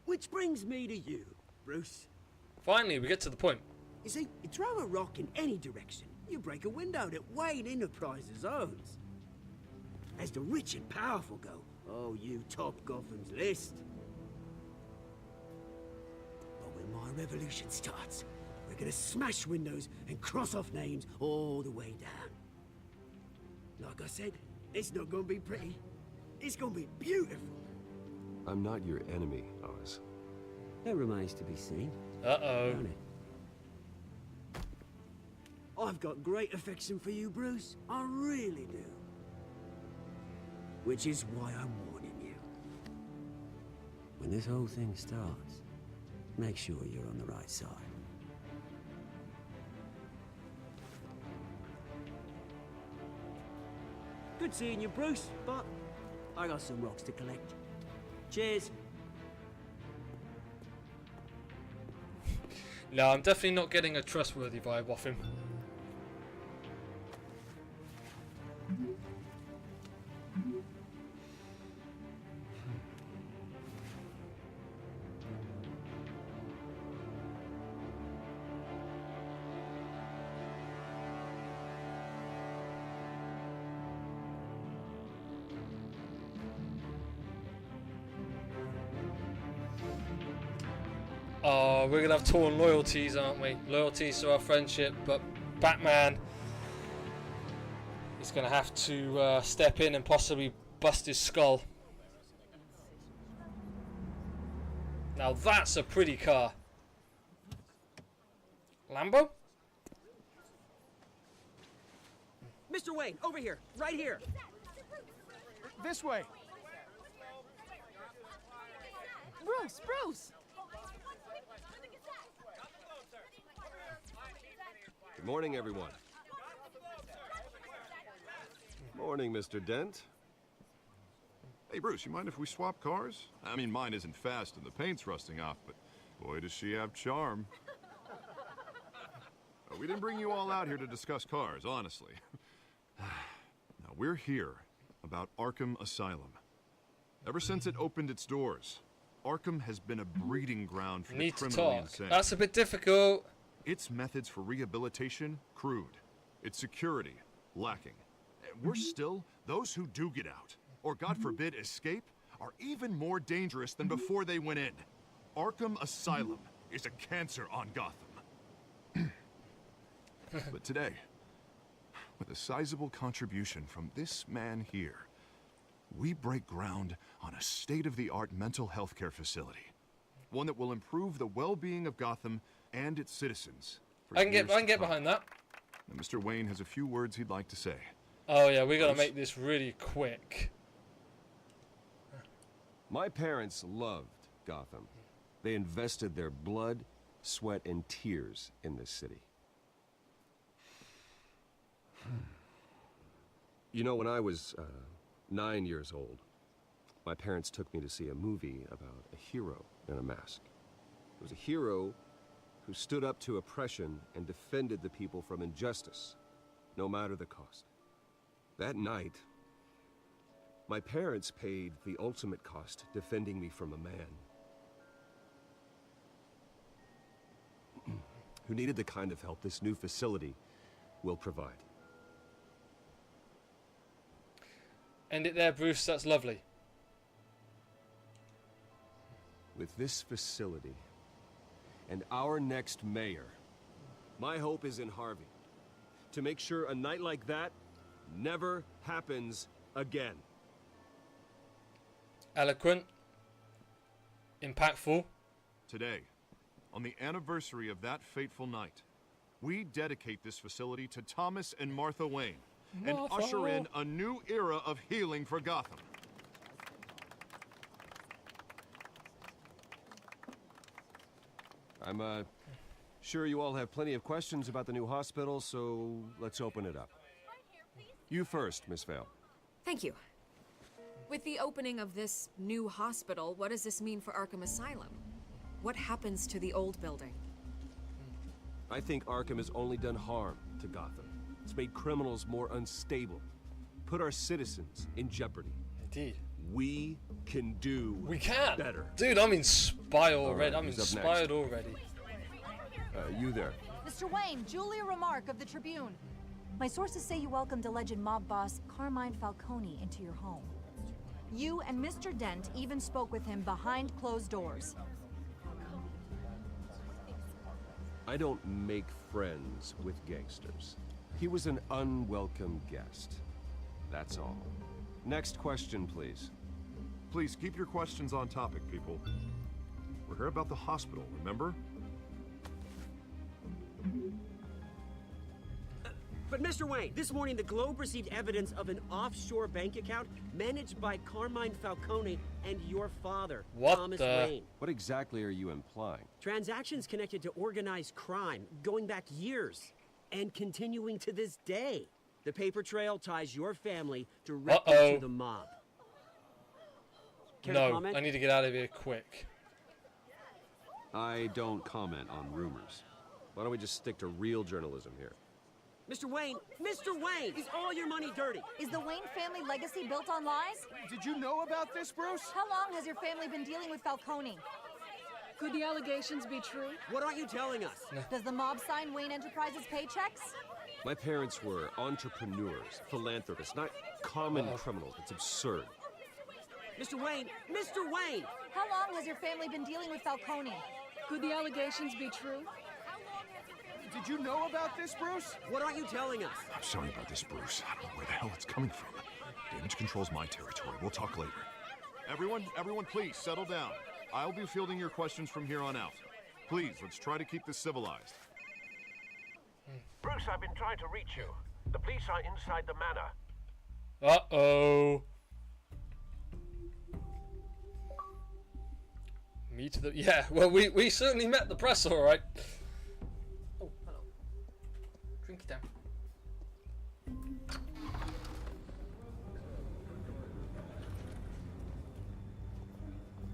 Which brings me to you, Bruce. Finally, we get to the point. You see, you throw a rock in any direction, you break a window that Wayne Enterprises owns. As the rich and powerful go, oh, you top Gotham's list. But when my revolution starts, we're gonna smash windows and cross off names all the way down. Like I said, it's not gonna be pretty. It's gonna be beautiful. I'm not your enemy, Oz. That remains to be seen. Uh-oh. I've got great affection for you, Bruce. I really do. Which is why I'm warning you. When this whole thing starts, make sure you're on the right side. Good seeing you, Bruce, but I got some rocks to collect. Cheers. No, I'm definitely not getting a trustworthy vibe off him. Oh, we're gonna have torn loyalties, aren't we? Loyalties to our friendship, but Batman is gonna have to step in and possibly bust his skull. Now that's a pretty car. Lambo? Mr. Wayne, over here, right here. This way. Bruce, Bruce! Good morning, everyone. Morning, Mr. Dent. Hey, Bruce, you mind if we swap cars? I mean, mine isn't fast and the paint's rusting off, but boy, does she have charm. We didn't bring you all out here to discuss cars, honestly. Now, we're here about Arkham Asylum. Ever since it opened its doors, Arkham has been a breeding ground for the Need to criminally talk. insane. That's a bit difficult. Its methods for rehabilitation, crude. Its security, lacking. And worse still, those who do get out, or God forbid escape, are even more dangerous than before they went in. Arkham Asylum is a cancer on Gotham. But today, with a sizable contribution from this man here, we break ground on a state-of-the-art mental health care facility. One that will improve the well-being of Gotham and its citizens. I can get behind that. Now, Mr. Wayne has a few words he'd like to say. Oh yeah, we gotta make this really quick. My parents loved Gotham. They invested their blood, sweat, and tears in this city. You know, when I was 9 years old, my parents took me to see a movie about a hero in a mask. It was a hero who stood up to oppression and defended the people from injustice, no matter the cost. That night, my parents paid the ultimate cost defending me from a man who needed the kind of help this new facility will provide. End it there, Bruce. That's lovely. With this facility and our next mayor, my hope is in Harvey. To make sure a night like that never happens again. Eloquent. Impactful. Today, on the anniversary of that fateful night, we dedicate this facility to Thomas and Martha Wayne and usher in a new era of healing for Gotham. I'm sure you all have plenty of questions about the new hospital, so let's open it up. You first, Miss Vale. Thank you. With the opening of this new hospital, what does this mean for Arkham Asylum? What happens to the old building? I think Arkham has only done harm to Gotham. It's made criminals more unstable, put our citizens in jeopardy. Indeed. We can do better. Dude, I'm inspired already. Right, I'm who's up inspired next? already. You there. Mr. Wayne, Julia Remark of the Tribune. My sources say you welcomed alleged mob boss Carmine Falcone into your home. You and Mr. Dent even spoke with him behind closed doors. I don't make friends with gangsters. He was an unwelcome guest. That's all. Next question, please. Please keep your questions on topic, people. We're here about the hospital, remember? But Mr. Wayne, this morning the Globe received evidence of an offshore bank account managed by Carmine Falcone and your father, Thomas Wayne. What exactly are you implying? Transactions connected to organized crime, going back years, and continuing to this day. The paper trail ties your family directly to the mob. Care to No, comment? I need to get out of here quick. I don't comment on rumors. Why don't we just stick to real journalism here? Mr. Wayne, is all your money dirty? Is the Wayne family legacy built on lies? Did you know about this, Bruce? How long has your family been dealing with Falcone? Could the allegations be true? What aren't you telling us? Does the mob sign Wayne Enterprises paychecks? My parents were entrepreneurs, philanthropists, not common criminals. It's absurd. Mr. Wayne! How long has your family been dealing with Falcone? Could the allegations be true? Did you know about this, Bruce? What aren't you telling us? I'm sorry about this, Bruce. I don't know where the hell it's coming from. Damage control's my territory. We'll talk later. Everyone, please settle down. I'll be fielding your questions from here on out. Please, let's try to keep this civilized. Bruce, I've been trying to reach you. The police are inside the manor. Uh-oh. Me to the... Yeah, well, we certainly met the press, all right. Oh, hello. Drink it down.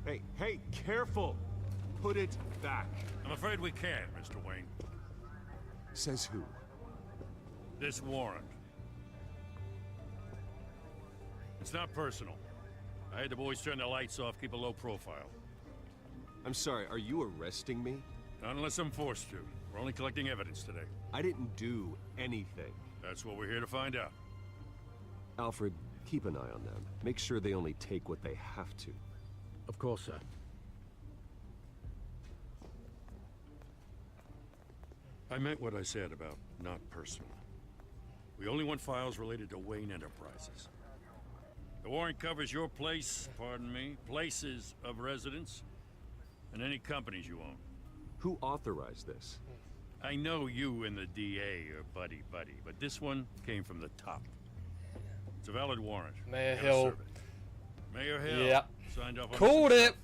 Hey, careful! Put it back. I'm afraid we can't, Mr. Wayne. Says who? This warrant. It's not personal. I had the boys turn the lights off, keep a low profile. I'm sorry, are you arresting me? Not unless I'm forced to. We're only collecting evidence today. I didn't do anything. That's what we're here to find out. Alfred, keep an eye on them. Make sure they only take what they have to. Of course, sir. I meant what I said about not personal. We only want files related to Wayne Enterprises. The warrant covers your place, pardon me, places of residence, and any companies you own. Who authorized this? I know you and the DA are buddy-buddy, but this one came from the top. It's a valid warrant. Mayor Gotta Hill. serve it. Mayor Hill. Yeah. Signed off on Called this it. stuff.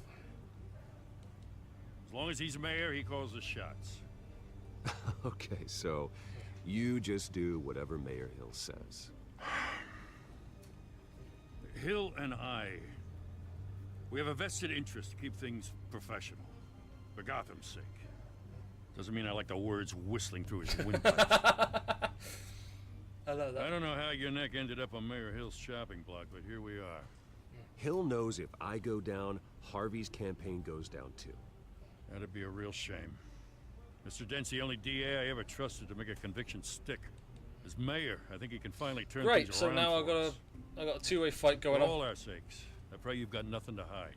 As long as he's mayor, he calls the shots. Okay, so you just do whatever Mayor Hill says. Hill and I, we have a vested interest to keep things professional, for Gotham's sake. Doesn't mean I like the words whistling through his windpipes. I love that. I don't know how your neck ended up on Mayor Hill's shopping block, but here we are. Hill knows if I go down, Harvey's campaign goes down too. That'd be a real shame. Mr. Dent's the only DA I ever trusted to make a conviction stick. As mayor, I think he can finally turn Great. things So around now for I got a two-way fight going for on. all our sakes. I pray you've got nothing to hide.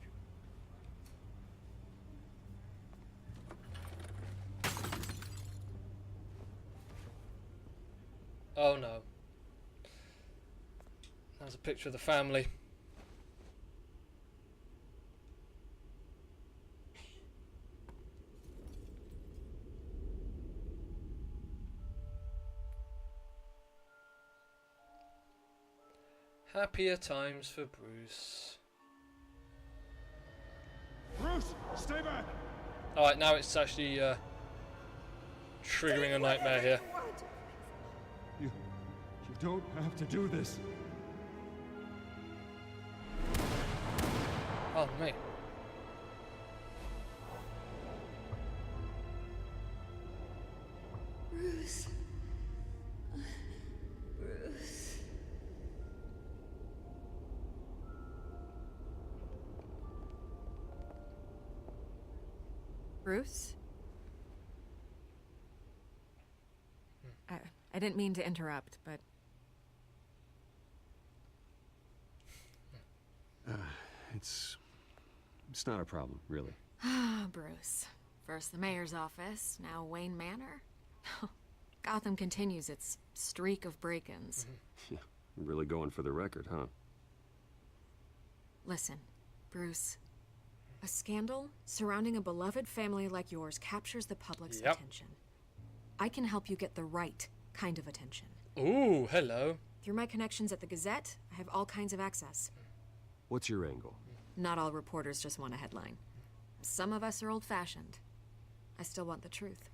Oh no. There's a picture of the family. Happier times for Bruce. Bruce, stay back! Alright, now it's actually triggering a nightmare here. You don't have to do this. Oh, mate. Bruce. Bruce. Bruce? I didn't mean to interrupt, but... It's not a problem, really. Ah, Bruce. First the mayor's office, now Wayne Manor. Gotham continues its streak of break-ins. Yeah, really going for the record, huh? Listen, Bruce. A scandal surrounding a beloved family like yours captures the public's attention. I can help you get the right kind of attention. Ooh, hello. Through my connections at the Gazette, I have all kinds of access. What's your angle? Not all reporters just want a headline. Some of us are old-fashioned. I still want the truth.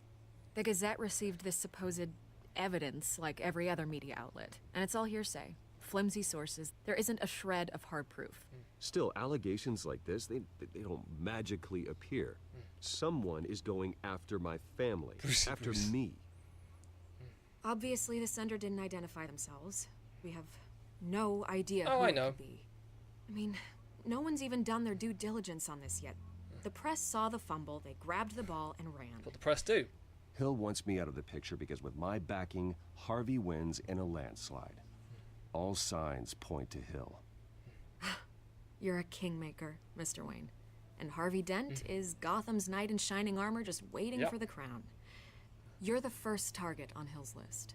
The Gazette received this supposed evidence like every other media outlet, and it's all hearsay. Flimsy sources. There isn't a shred of hard proof. Still, allegations like this, they don't magically appear. Someone is going after my family, after me. Obviously, the sender didn't identify themselves. We have no idea Oh, who I it know. could be. I mean, no one's even done their due diligence on this yet. The press saw the fumble, they grabbed the ball and ran. What the press do? Hill wants me out of the picture because with my backing, Harvey wins in a landslide. All signs point to Hill. You're a kingmaker, Mr. Wayne. And Harvey Dent is Gotham's knight in shining armor just waiting for the crown. You're the first target on Hill's list.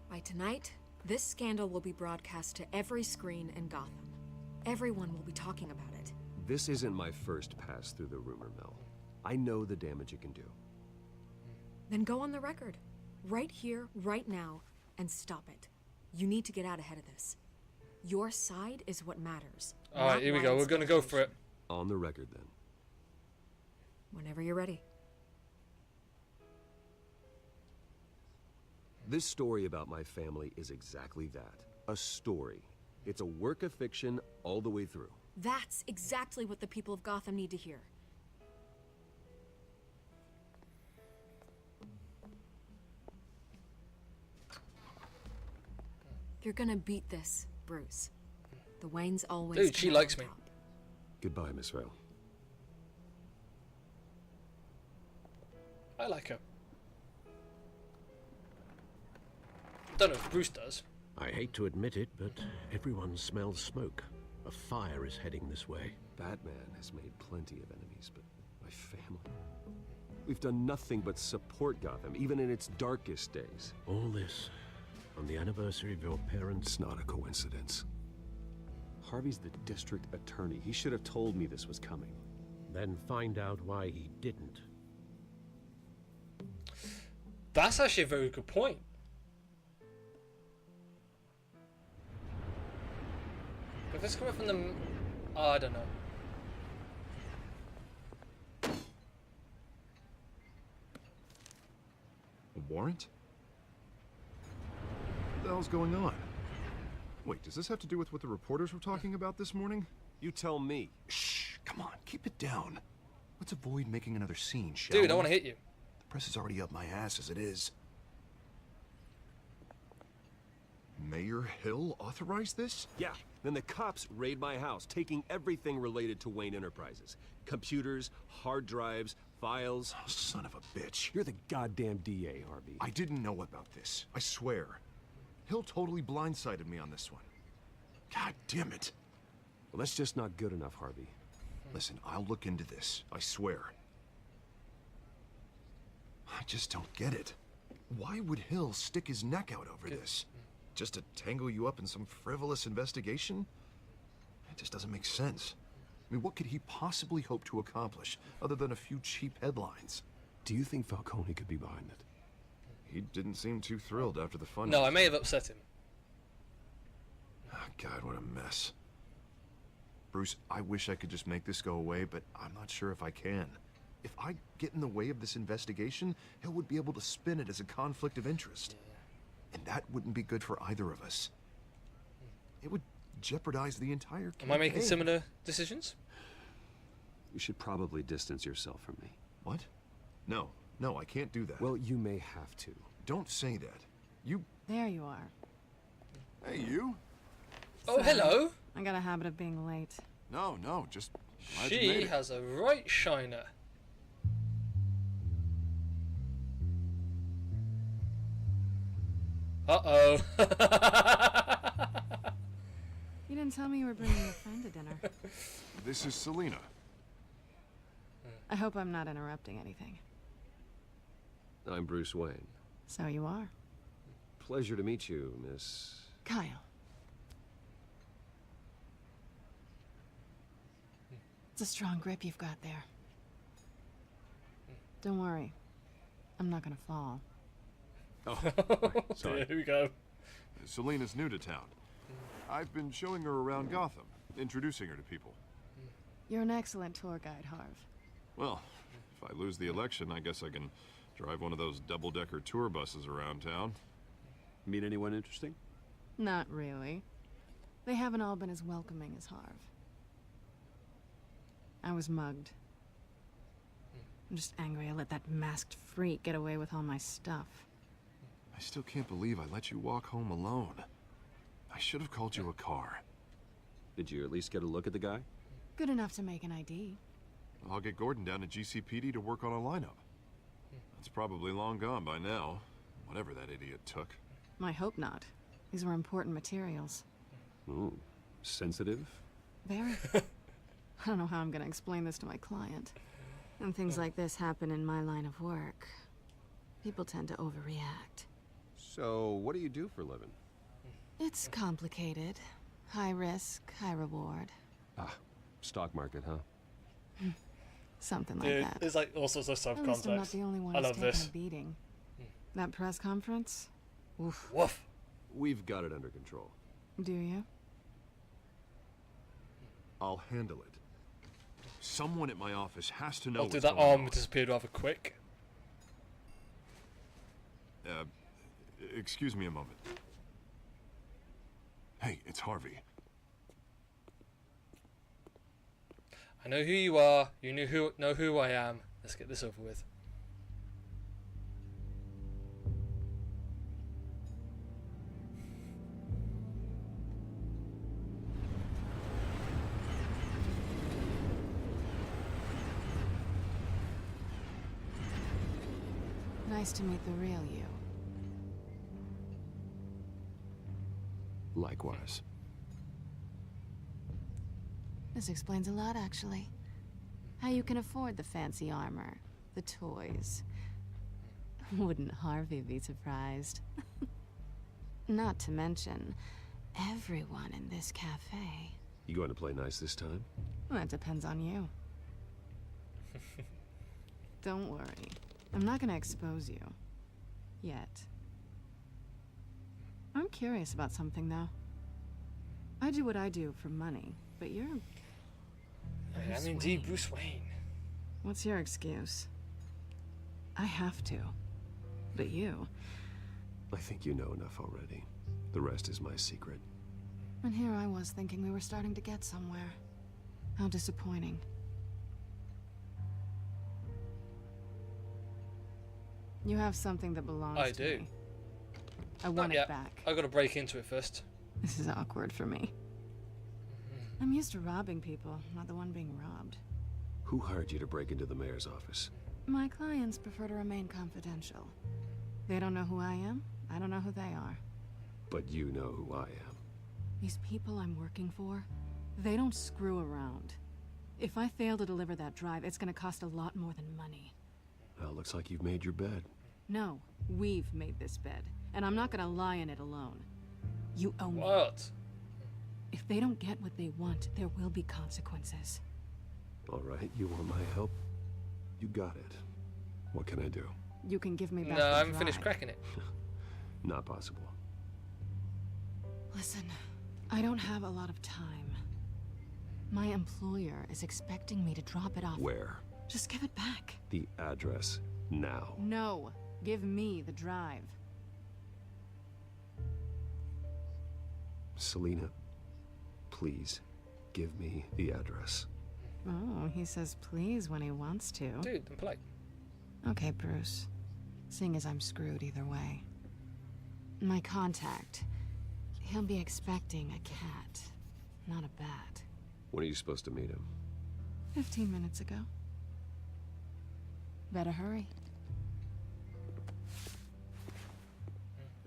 By tonight, this scandal will be broadcast to every screen in Gotham. Everyone will be talking about it. This isn't my first pass through the rumor mill. I know the damage it can do. Then go on the record. Right here, right now, and stop it. You need to get out ahead of this. Your side is what matters. Alright, here we go. We're gonna go for it. On the record, then. Whenever you're ready. This story about my family is exactly that. A story. It's a work of fiction all the way through. That's exactly what the people of Gotham need to hear. You're gonna beat this, Bruce. The Waynes always. Dude, she likes me. Goodbye, Miss Vale. I like her. Don't know if Bruce does. I hate to admit it, but everyone smells smoke. A fire is heading this way. Batman has made plenty of enemies, but my family... We've done nothing but support Gotham, even in its darkest days. All this on the anniversary of your parents'... It's not a coincidence. Harvey's the district attorney. He should have told me this was coming. Then find out why he didn't. That's actually a very good point. If it's coming from the... Oh, I don't know. A warrant? What the hell's going on? Wait, does this have to do with what the reporters were talking about this morning? You tell me. Shh, come on, keep it down. Let's avoid making another scene, shall we? Dude, I want to hit you. The press is already up my ass as it is. Mayor Hill authorized this? Yeah, then the cops raid my house, taking everything related to Wayne Enterprises. Computers, hard drives, files. Oh, son of a bitch. You're the goddamn DA, Harvey. I didn't know about this, I swear. Hill totally blindsided me on this one. God damn it. Well, that's just not good enough, Harvey. Listen, I'll look into this, I swear. I just don't get it. Why would Hill stick his neck out over this? Just to tangle you up in some frivolous investigation? It just doesn't make sense. I mean, what could he possibly hope to accomplish other than a few cheap headlines? Do you think Falcone could be behind it? He didn't seem too thrilled after the fun. No, I may have upset him. Oh, God, what a mess. Bruce, I wish I could just make this go away, but I'm not sure if I can. If I get in the way of this investigation, Hill would be able to spin it as a conflict of interest. And that wouldn't be good for either of us. It would jeopardize the entire campaign. Am I making similar decisions? You should probably distance yourself from me. What? No, I can't do that. Well, you may have to. Don't say that. You... There you are. Hey, you? Oh, hello. I got a habit of being late. No, just... glad you made She it. has a right shiner. Uh-oh. You didn't tell me you were bringing a friend to dinner. This is Selina. I hope I'm not interrupting anything. I'm Bruce Wayne. So you are. Pleasure to meet you, Miss... Kyle. It's a strong grip you've got there. Don't worry. I'm not gonna fall. Oh, sorry. Here we go. Selina's new to town. I've been showing her around Gotham, introducing her to people. You're an excellent tour guide, Harv. Well, if I lose the election, I guess I can drive one of those double-decker tour buses around town. Meet anyone interesting? Not really. They haven't all been as welcoming as Harv. I was mugged. I'm just angry I let that masked freak get away with all my stuff. I still can't believe I let you walk home alone. I should have called you a car. Did you at least get a look at the guy? Good enough to make an ID. I'll get Gordon down to GCPD to work on a lineup. That's probably long gone by now, whatever that idiot took. I hope not. These were important materials. Ooh, sensitive? Very. I don't know how I'm gonna explain this to my client. When things like this happen in my line of work, people tend to overreact. So, what do you do for a living? It's complicated. High risk, high reward. Ah, stock market, huh? Something like Dude, that. there's like all sorts of At least I'm not subcontext. the only one I who's love taken this. a beating. That press conference? Oof. Woof. We've got it under control. Do you? I'll handle it. Someone at my office has to know Oh, what's dude, that going arm on. disappeared rather quick. Excuse me a moment. Hey, it's Harvey. I know who you are. You know who I am. Let's get this over with. Nice to meet the real you. Likewise. This explains a lot, actually. How you can afford the fancy armor, the toys. Wouldn't Harvey be surprised? Not to mention, everyone in this cafe. You going to play nice this time? Well, that depends on you. Don't worry. I'm not gonna expose you. Yet. I'm curious about something, though. I do what I do for money, but you're... I am indeed Bruce Wayne. What's your excuse? I have to. But you... I think you know enough already. The rest is my secret. And here I was thinking we were starting to get somewhere. How disappointing. You have something that belongs to me. I want it back. I gotta break into it first. This is awkward for me. I'm used to robbing people, not the one being robbed. Who hired you to break into the mayor's office? My clients prefer to remain confidential. They don't know who I am. I don't know who they are. But you know who I am. These people I'm working for, they don't screw around. If I fail to deliver that drive, it's gonna cost a lot more than money. Well, looks like you've made your bed. No, we've made this bed, and I'm not gonna lie in it alone. You owe me. What? If they don't get what they want, there will be consequences. All right, you want my help? You got it. What can I do? You can give me back No, the I haven't drive. finished cracking it. Not possible. Listen, I don't have a lot of time. My employer is expecting me to drop it off. Where? Just give it back. The address, now. No, give me the drive. Selina, please, give me the address. Oh, he says please when he wants to. Dude, I'm polite. Okay, Bruce. Seeing as I'm screwed either way. My contact, he'll be expecting a cat, not a bat. When are you supposed to meet him? 15 minutes ago. Better hurry.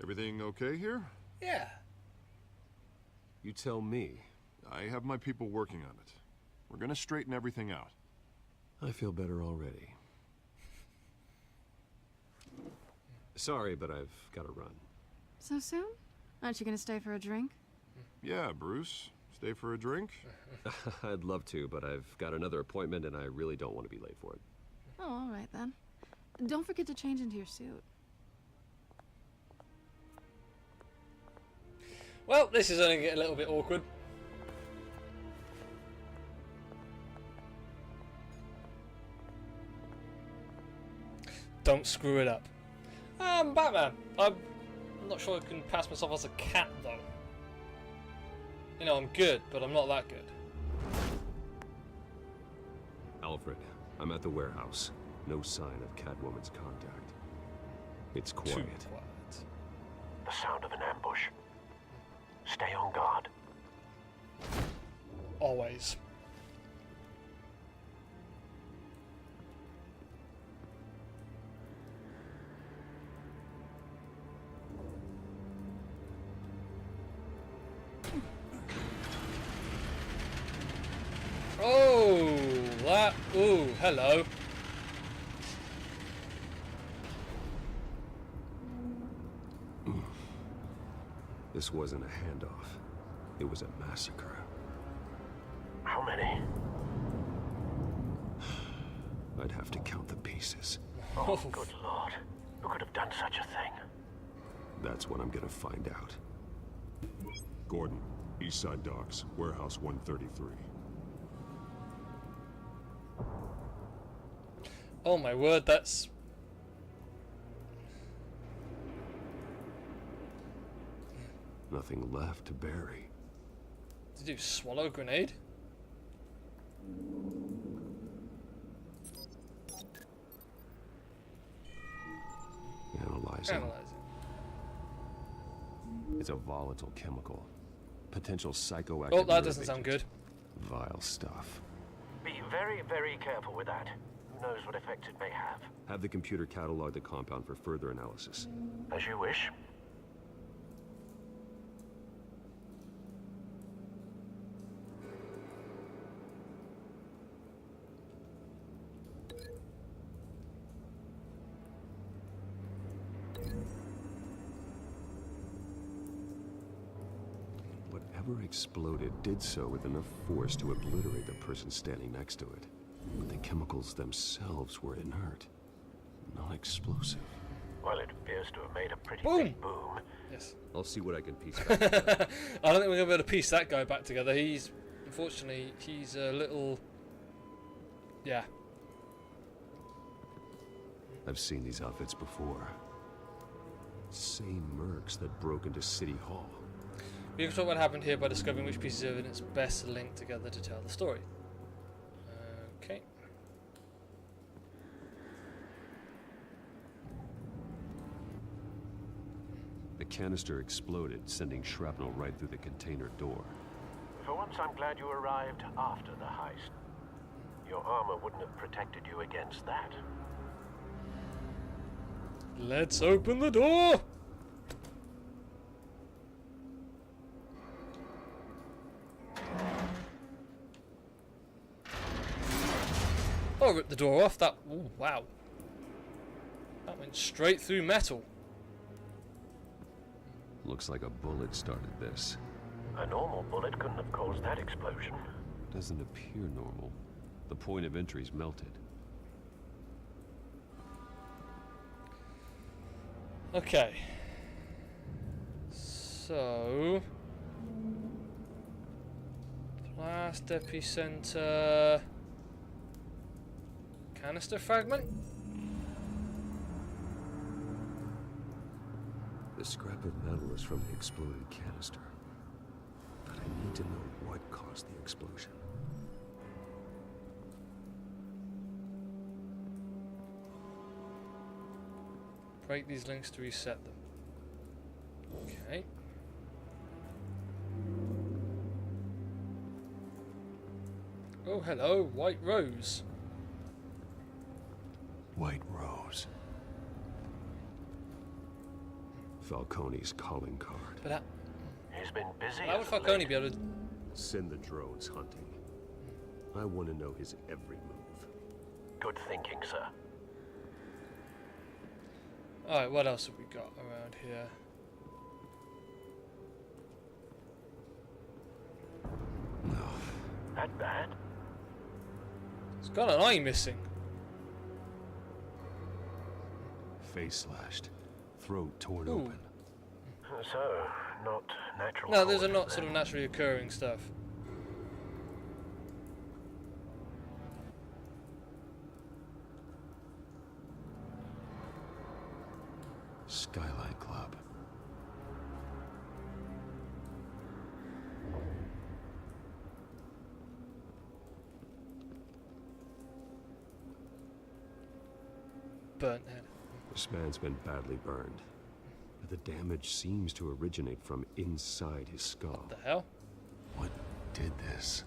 Everything okay here? Yeah. You tell me. I have my people working on it. We're gonna straighten everything out. I feel better already. Sorry, but I've got to run. So soon? Aren't you gonna stay for a drink? Yeah, Bruce. Stay for a drink? I'd love to, but I've got another appointment and I really don't want to be late for it. Oh, all right then. Don't forget to change into your suit. Well, this is only getting a little bit awkward. Don't screw it up. I'm Batman. I'm not sure I can pass myself as a cat, though. You know, I'm good, but I'm not that good. Alfred, I'm at the warehouse. No sign of Catwoman's contact. It's quiet. Too quiet. The sound of an ambush. Stay on guard. Always. Oh, that. Ooh, hello. This wasn't a handoff. It was a massacre. How many? I'd have to count the pieces. Oh, good lord. Who could have done such a thing? That's what I'm gonna find out. Gordon, Eastside Docks, Warehouse 133. Oh my word, that's... Nothing left to bury. Did you swallow a grenade? It's a volatile chemical. Potential psychoactive. Oh, that nerve doesn't sound agent. good. Vile stuff. Be very, very careful with that. Who knows what effects it may have? Have the computer catalog the compound for further analysis. As you wish. Whatever exploded did so with enough force to obliterate the person standing next to it. But the chemicals themselves were inert, not explosive. Well, it appears to have made a pretty Boom. big boom. Yes. I'll see what I can piece I back together. don't think we're going to be able to piece that guy back together. Unfortunately, he's a little... Yeah. I've seen these outfits before. Same mercs that broke into City Hall. We can talk what happened here by discovering which pieces of evidence best link together to tell the story. Okay. The canister exploded, sending shrapnel right through the container door. For once, I'm glad you arrived after the heist. Your armor wouldn't have protected you against that. Let's open the door! Oh, ripped the door off. That... Ooh, wow. That went straight through metal. Looks like a bullet started this. A normal bullet couldn't have caused that explosion. Doesn't appear normal. The point of entry's melted. Okay. So... Last epicenter... Canister fragment? The scrap of metal is from the exploded canister. But I need to know what caused the explosion. Break these links to reset them. Okay. Oh, hello, White Rose. White Rose. Falcone's calling card. But He's been busy. how would Falcone be able to... Send the drones hunting. I want to know his every move. Good thinking, sir. Alright, what else have we got around here? That bad? It's got an eye missing. Face slashed. Throat torn Ooh. open. So, not natural. No, those are causes, not then. sort of naturally occurring stuff. Skylight Club. Burnt head. This man's been badly burned. But the damage seems to originate from inside his skull. What the hell? What did this?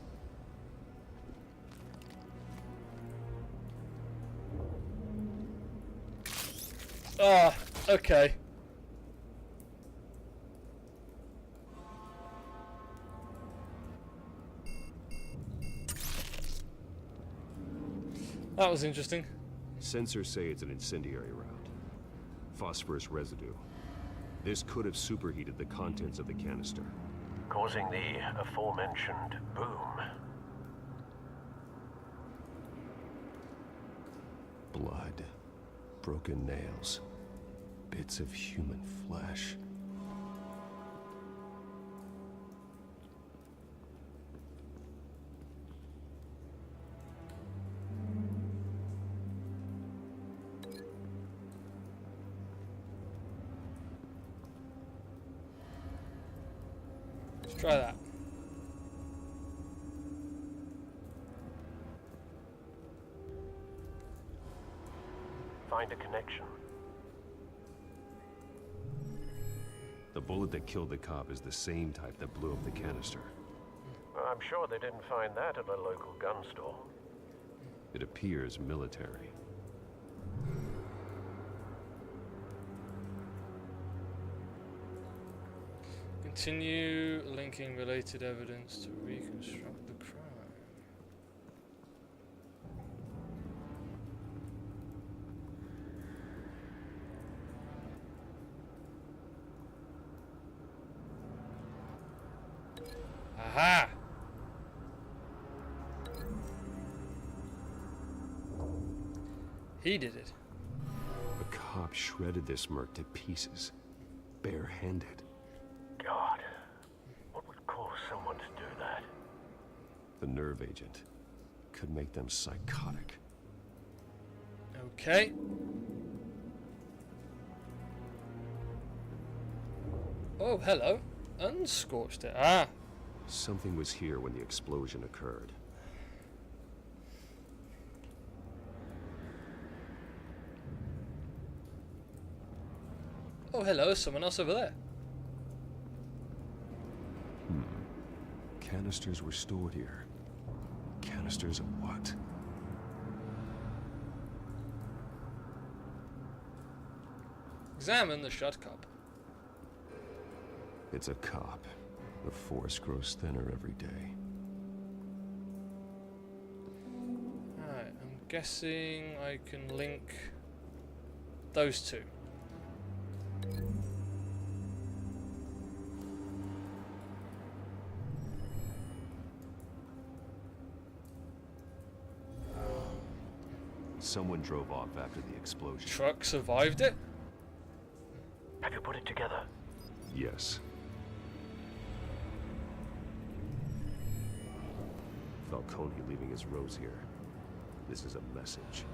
Ah, okay. That was interesting. Sensors say it's an incendiary round. Phosphorus residue. This could have superheated the contents of the canister. Causing the aforementioned boom. Blood. Broken nails. Bits of human flesh. Let's try that. Find a connection. The The bullet that killed the cop is the same type that blew up the canister. I'm sure they didn't find that at a local gun store. It appears military. Continue linking related evidence to reconstruct the crime. Aha! He did it. A cop shredded this merc to pieces, barehanded. God, what would cause someone to do that? The nerve agent could make them psychotic. Okay. Oh, hello. Unscorched it. Ah. Something was here when the explosion occurred. Oh, hello. Someone else over there. Canisters were stored here. Canisters of what? Examine the shot cup. It's a cop. The force grows thinner every day. Alright, I'm guessing I can link those two. Someone drove off after the explosion. Truck survived it? Have you put it together? Yes. Falcone leaving his rose here. This is a message.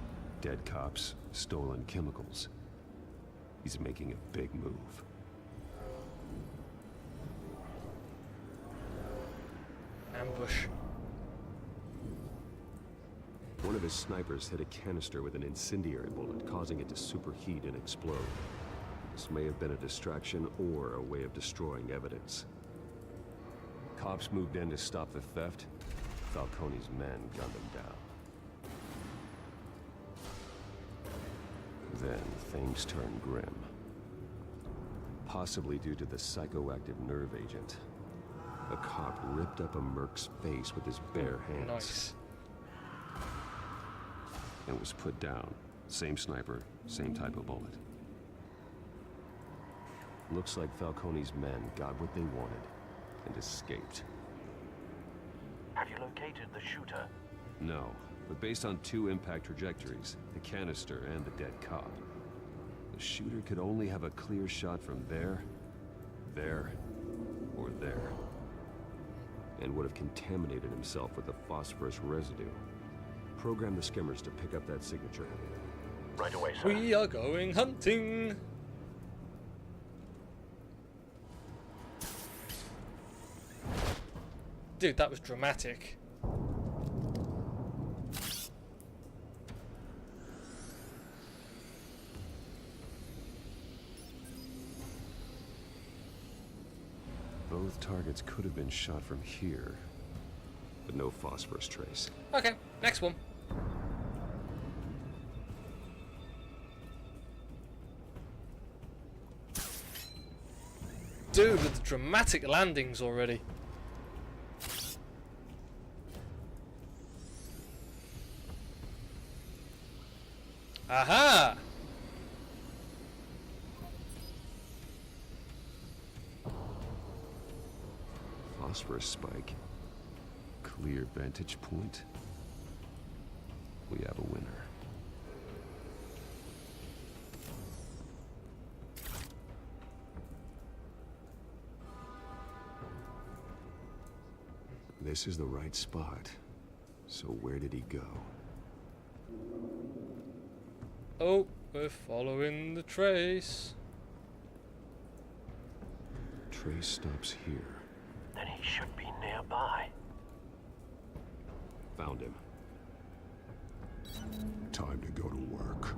Dead cops, stolen chemicals. He's making a big move. Ambush. One of his snipers hit a canister with an incendiary bullet, causing it to superheat and explode. This may have been a distraction or a way of destroying evidence. Cops moved in to stop the theft. Falcone's men gunned him down. Then things turned grim. Possibly due to the psychoactive nerve agent. A cop ripped up a merc's face with his bare hands. Nice. And was put down. Same sniper, same type of bullet. Looks like Falcone's men got what they wanted and escaped. Have you located the shooter? No, but based on two impact trajectories, the canister and the dead cop, the shooter could only have a clear shot from there, or there, and would have contaminated himself with the phosphorus residue. Program the skimmers to pick up that signature. Right away, sir. We are going hunting. Dude, that was dramatic. Both targets could have been shot from here, but no phosphorus trace. Okay, next one. Dude, with the dramatic landings already. Aha! Phosphorus spike. Clear vantage point. We have a winner. This is the right spot. So where did he go? Oh, we're following the trace. Trace stops here. Then he should be nearby. Found him. Time to go to work.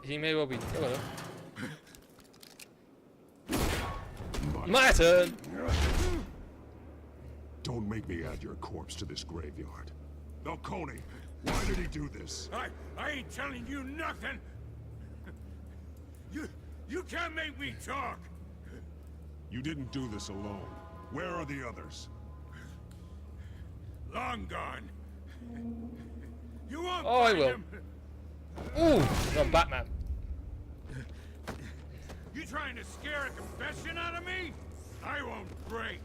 He may well be. Oh, hello. My turn! Don't make me add your corpse to this graveyard. Falcone, why did he do this? I ain't telling you nothing. You can't make me talk. You didn't do this alone. Where are the others? Long gone. You won't Oh, I find will. them. Ooh, I'm Batman. You trying to scare a confession out of me? I won't break.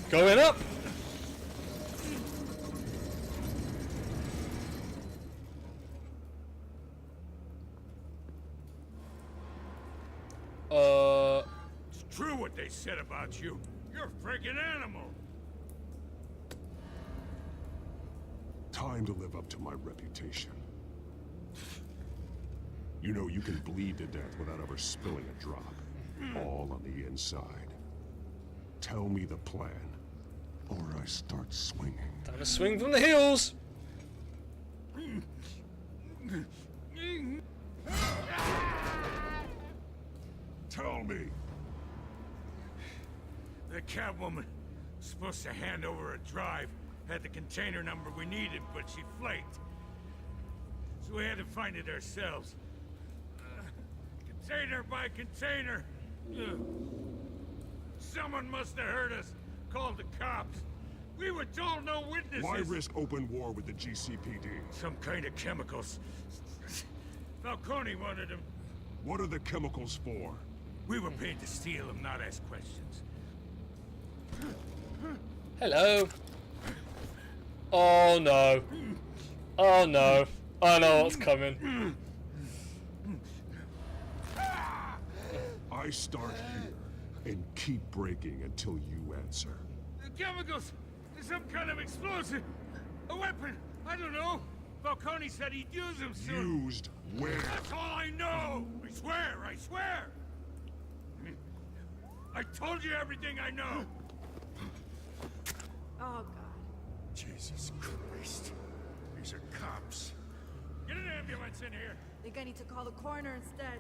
Going up. It's true what they said about you. You're a freaking animal. Time to live up to my reputation. You know you can bleed to death without ever spilling a drop. All on the inside. Tell me the plan, or I start swinging. Time to swing from the heels. Tell me. The Catwoman was supposed to hand over a drive. Had the container number we needed, but she flaked. So we had to find it ourselves. Container by container. Someone must have heard us. Called the cops. We were told no witnesses. Why risk open war with the GCPD? Some kind of chemicals. Falcone wanted them. What are the chemicals for? We were paid to steal them, not ask questions. Hello. Oh no. Oh no. I know what's coming. I start here and keep breaking until you answer. The chemicals! Some kind of explosive! A weapon! I don't know! Falcone said he'd use them soon! Used where? That's all I know! I swear! I swear! I told you everything I know! Oh, God. Jesus Christ. These are cops. Get an ambulance in here! Think I need to call the coroner instead.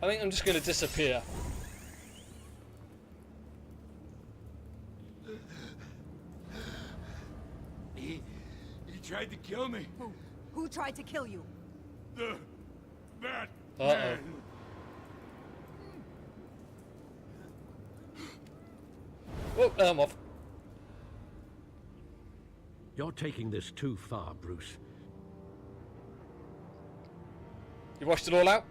I think I'm just gonna disappear. He tried to kill me. Who tried to kill you? The Batman. Uh-oh. Oh, I'm off. You're taking this too far, Bruce. You washed it all out?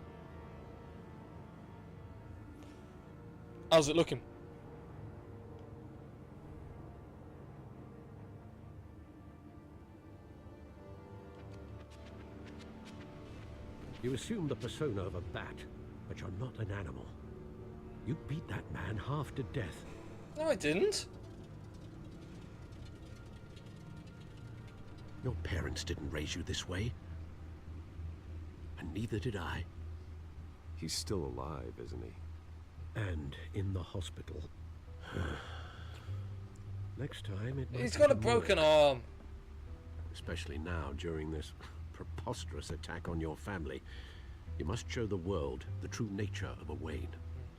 How's it looking? You assume the persona of a bat, but you're not an animal. You beat that man half to death. No, I didn't. Your parents didn't raise you this way. And neither did I. He's still alive, isn't he? And in the hospital. Next time it might He's got a be broken more. arm. Especially now, during this preposterous attack on your family. You must show the world the true nature of a Wayne.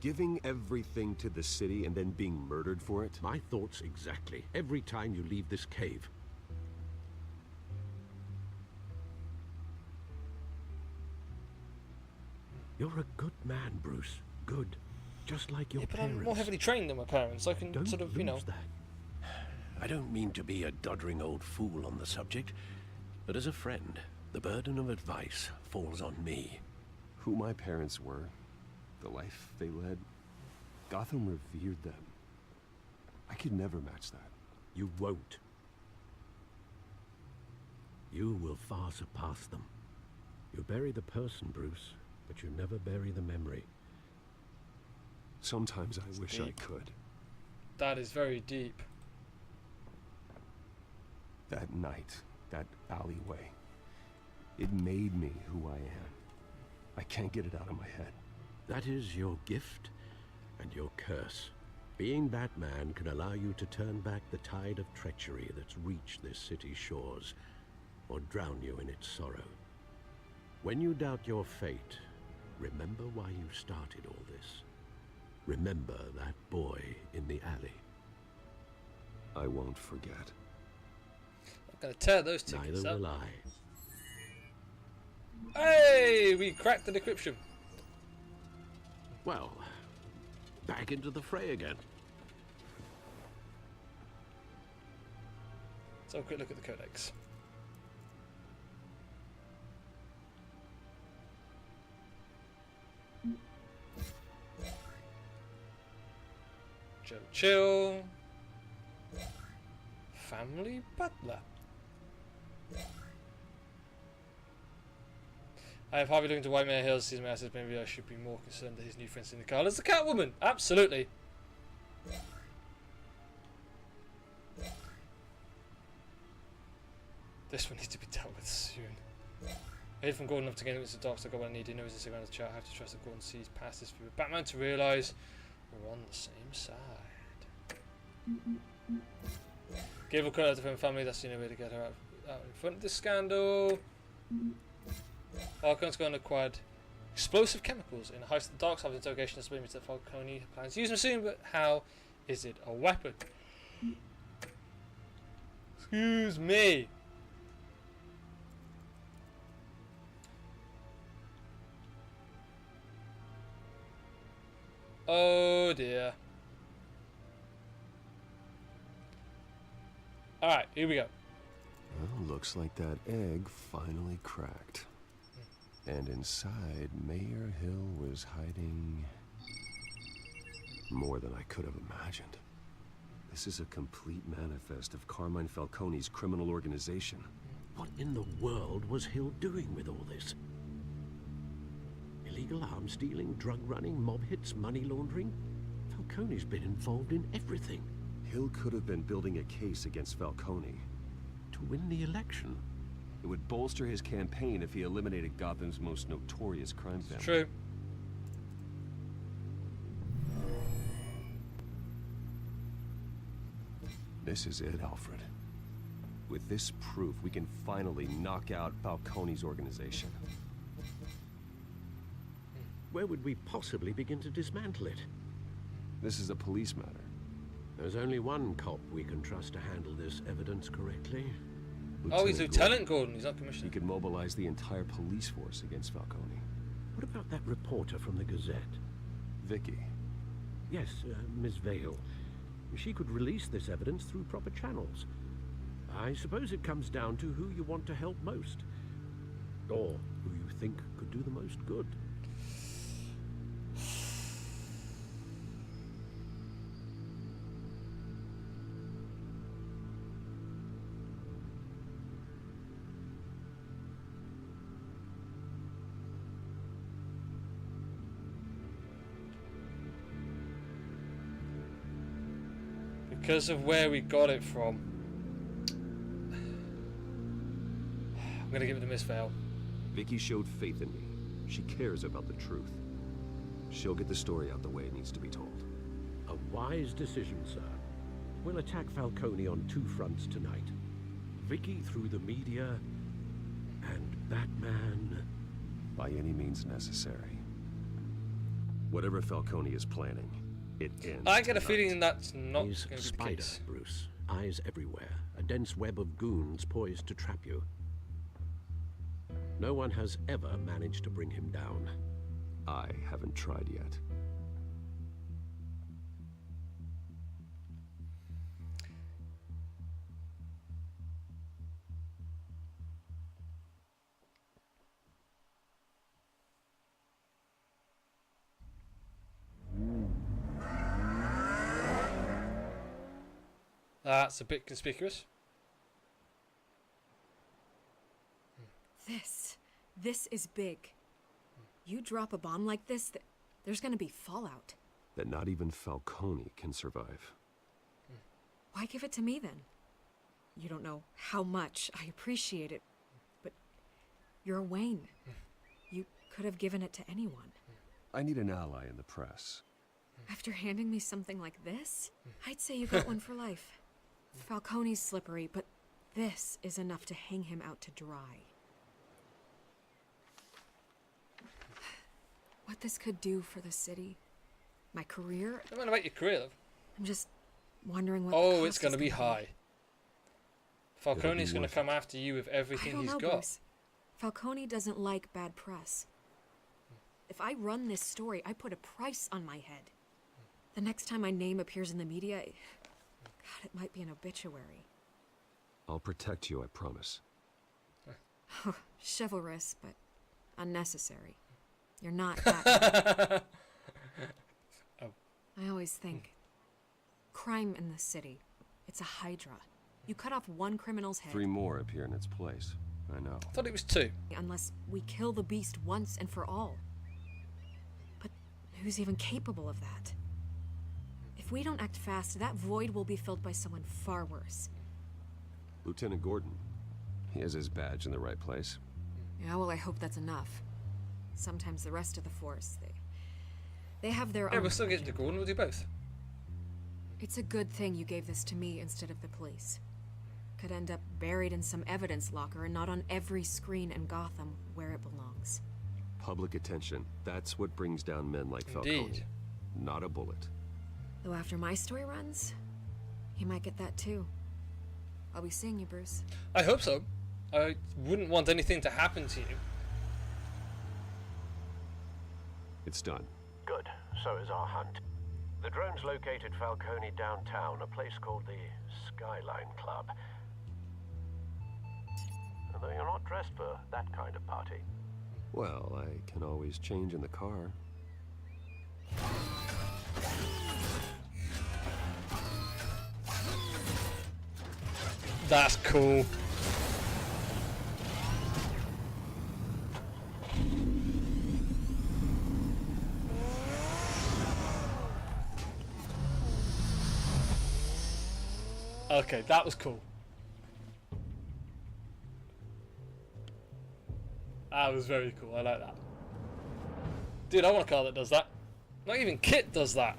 Giving everything to the city and then being murdered for it? My thoughts exactly. Every time you leave this cave. You're a good man, Bruce. Good. Just like your Yeah, but parents. I'm more heavily trained than my parents. I can Don't sort of, you know. lose that. I don't mean to be a doddering old fool on the subject, but as a friend, the burden of advice falls on me. Who my parents were, the life they led, Gotham revered them. I could never match that. You won't. You will far surpass them. You bury the person, Bruce, but you never bury the memory. Sometimes I wish I could. That is very deep. That night, that alleyway, it made me who I am. I can't get it out of my head. That is your gift and your curse. Being Batman can allow you to turn back the tide of treachery that's reached this city's shores, or drown you in its sorrow. When you doubt your fate, remember why you started all this. Remember that boy in the alley. I won't forget. I'm gonna tear those tickets Neither up. will I. Hey, we cracked the decryption. Well, back into the fray again. Let's have a quick look at the codex. Joe Chill. Family butler. I have Harvey looking to Whitemare Hills, sees my assets. Maybe I should be more concerned that his new friends in the car. There's the Catwoman! Absolutely! This one needs to be dealt with soon. I heard from Gordon enough to gain into the docs. I got what I need. He knows this around the chat. I have to trust that Gordon sees past this view of Batman to realise we're on the same side. Gable cut out of her family. That's the only way to get her out in front of this scandal. Falcone's gone and acquired explosive chemicals in a heist at the docks. After interrogation, that's maybe that Falcone plans to use them soon, but how is it a weapon? Excuse me. Oh dear. Alright, here we go. Well, looks like that egg finally cracked. And inside, Mayor Hill was hiding more than I could have imagined. This is a complete manifest of Carmine Falcone's criminal organization. What in the world was Hill doing with all this? Illegal arms dealing, drug running, mob hits, money laundering? Falcone's been involved in everything. Hill could have been building a case against Falcone. To win the election? It would bolster his campaign if he eliminated Gotham's most notorious crime family. True. This is it, Alfred. With this proof, we can finally knock out Falcone's organization. Where would we possibly begin to dismantle it? This is a police matter. There's only one cop we can trust to handle this evidence correctly. Oh, he's Lieutenant Gordon. He's not Commissioner. He could mobilize the entire police force against Falcone. What about that reporter from the Gazette? Vicky. Yes, Miss Vale. She could release this evidence through proper channels. I suppose it comes down to who you want to help most. Or who you think could do the most good. Because of where we got it from, I'm gonna give it to Miss Vale. Vicky showed faith in me. She cares about the truth. She'll get the story out the way it needs to be told. A wise decision, sir. We'll attack Falcone on two fronts tonight. Vicky through the media, and Batman... by any means necessary. Whatever Falcone is planning, it ends I get a tonight. feeling that's not going He's to be a the spider, case. Bruce. Eyes everywhere. A dense web of goons poised to trap you. No one has ever managed to bring him down. I haven't tried yet. That's a bit conspicuous. This is big. You drop a bomb like this, there's gonna be fallout. That not even Falcone can survive. Why give it to me then? You don't know how much I appreciate it, but you're Wayne. You could have given it to anyone. I need an ally in the press. After handing me something like this, I'd say you got one for life. Falcone's slippery, but this is enough to hang him out to dry. What this could do for the city, my career. Don't mind about your career, though. I'm just wondering what. Oh, it's going to be high. Falcone's going to come after you with everything he's got. Bruce. Falcone doesn't like bad press. If I run this story, I put a price on my head. The next time my name appears in the media, God, it might be an obituary. I'll protect you, I promise. Chivalrous, but unnecessary. You're not that. Oh. I always think, crime in the city, it's a hydra. You cut off one criminal's head. 3 more appear in its place. I know. I thought it was 2. Unless we kill the beast once and for all. But who's even capable of that? If we don't act fast, that void will be filled by someone far worse. Lieutenant Gordon. He has his badge in the right place. Yeah, well, I hope that's enough. Sometimes the rest of the force, they have their own. Yeah, we're still getting to Gordon. We'll do both. It's a good thing you gave this to me instead of the police. Could end up buried in some evidence locker and not on every screen in Gotham where it belongs. Public attention. That's what brings down men like Falcone. Indeed. Not a bullet. Though after my story runs, he might get that too. I'll be seeing you, Bruce. I hope so. I wouldn't want anything to happen to you. It's done. Good. So is our hunt. The drones located Falcone downtown, a place called the Skyline Club. Although you're not dressed for that kind of party. Well, I can always change in the car. That's cool. Okay, that was cool. That was very cool. I like that. Dude, I want a car that does that. Not even Kit does that.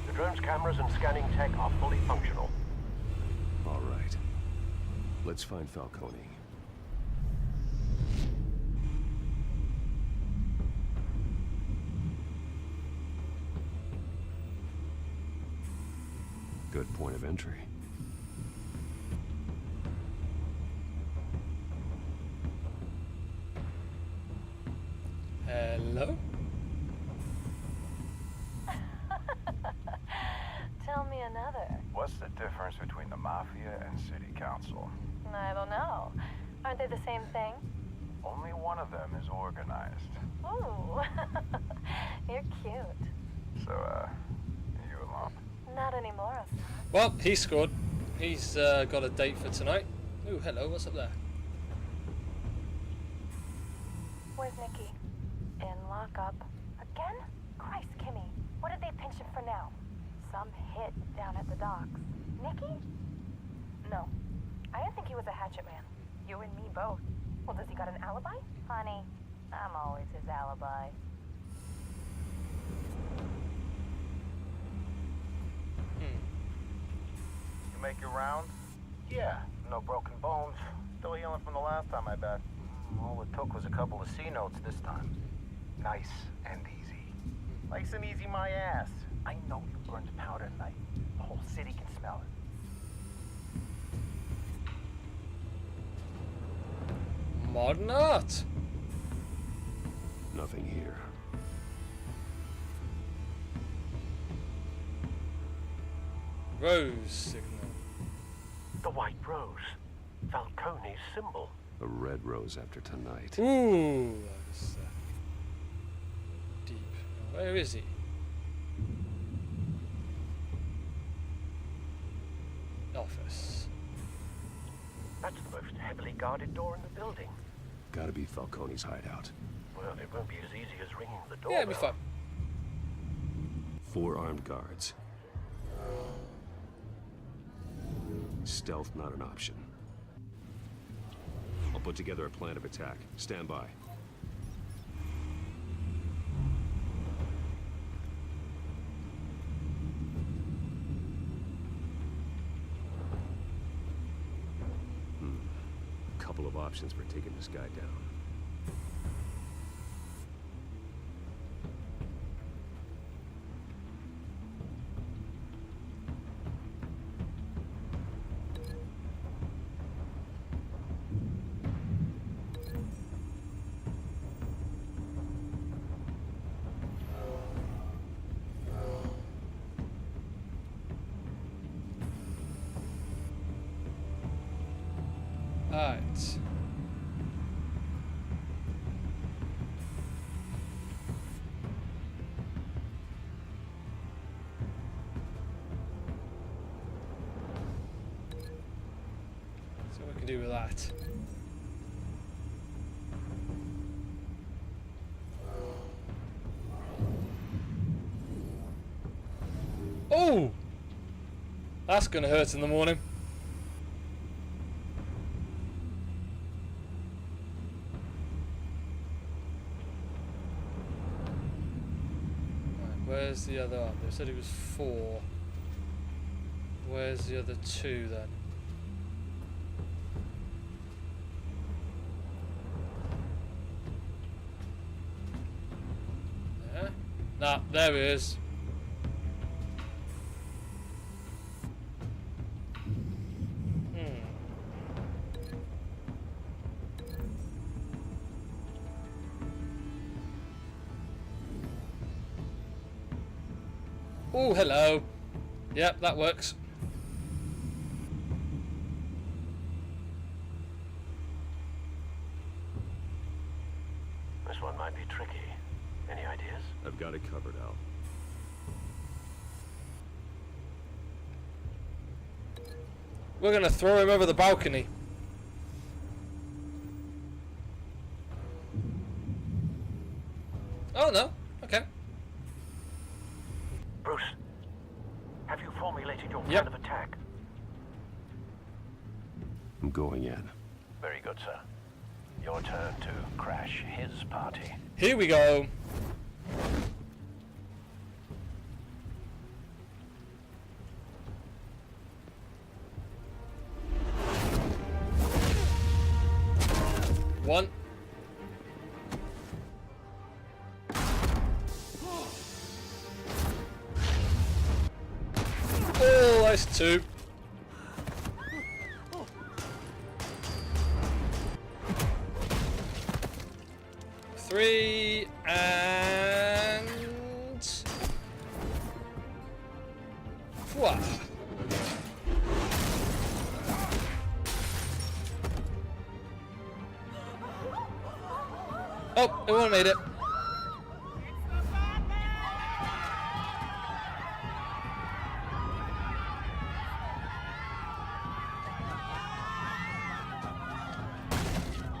The drone's cameras and scanning tech are fully functional. All right. Let's find Falcone. Good point of entry. Hello? Tell me another. What's the difference between the Mafia and City Council? I don't know. Aren't they the same thing? Only one of them is organized. Ooh. You're cute. So, are you alone? Not anymore. Well, he scored. He's got a date for tonight. Ooh, hello, what's up there? Where's Nikki? In lockup. Again? Christ, Kimmy. What did they pinch him for now? Some hit down at the docks. Nikki? No. I didn't think he was a hatchet man. You and me both. Well, does he got an alibi? Honey, I'm always his alibi. You make your rounds? Yeah, no broken bones. Still healing from the last time, I bet. All it took was a couple of C notes this time. Nice and easy. Nice and easy, my ass. I know you burned powder tonight. The whole city can smell it. Modern art. Nothing here. Rose signal. The white rose. Falcone's symbol. A red rose after tonight. Ooh, that's deep. Where is he? Office. That's the most heavily guarded door in the building. Gotta be Falcone's hideout. Well, it won't be as easy as ringing the doorbell. Yeah, it'll be fun. 4 armed guards. Stealth not an option. I'll put together a plan of attack. Stand by. Couple of options for taking this guy down. Alright. So what we can do with that. Oh! That's gonna hurt in the morning. Where's the other one? They said it was 4. Where's the other 2 then? There? Nah, there he is. Oh, hello. Yep, that works. This one might be tricky. Any ideas? I've got it covered, Al. We're gonna throw him over the balcony. Oh no, okay. Bruce, have you formulated your plan of attack? I'm going in. Very good, sir. Your turn to crash his party. Here we go. One. Oh, that's 2. Three and what? Oh, it won't made it.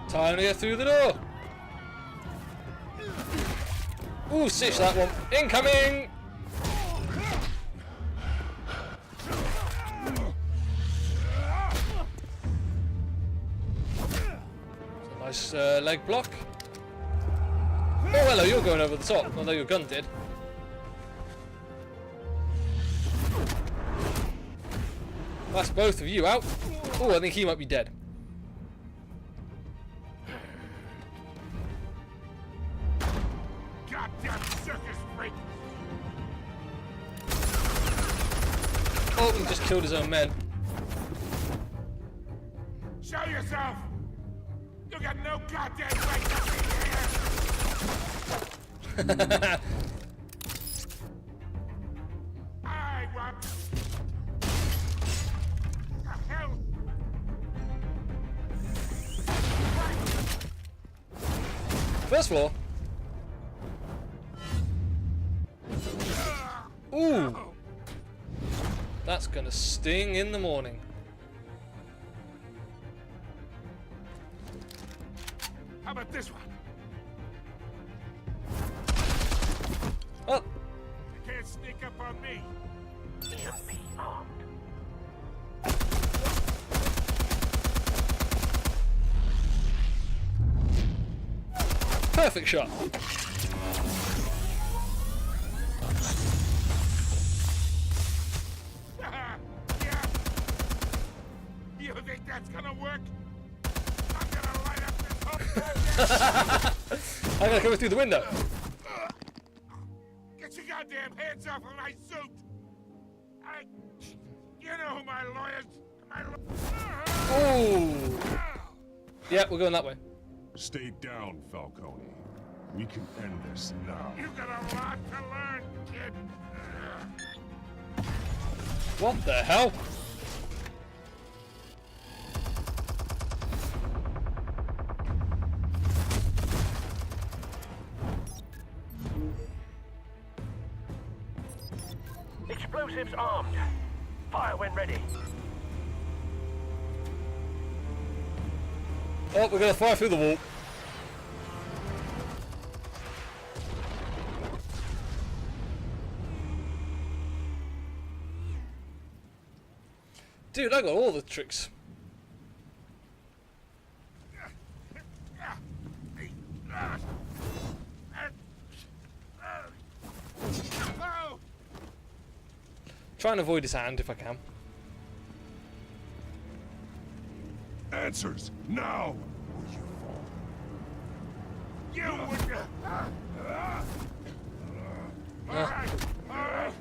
Time to get through the door. Ooh, stitch that one. Incoming! Nice leg block. Oh, hello, you're going over the top, although your gun did. That's both of you out. Oh, I think he might be dead. Goddamn circus freak! Oh, he just killed his own men. Show yourself! You got no goddamn right to be here! I want... The hell? First floor. Ooh. That's gonna sting in the morning. How about this one? Sneak up on me. EMP armed. Perfect shot. You think that's gonna work? I'm gonna light up this whole I'm gonna come through the window. Get your goddamn hands off of my suit! You know who my lawyers... Oh! Yeah, we're going that way. Stay down, Falcone. We can end this now. You got a lot to learn, kid. What the hell? Explosives armed. Fire when ready. Oh, we're gonna fire through the wall. Dude, I got all the tricks. Try and avoid his hand if I can. Answers now. You would... Alright, alright.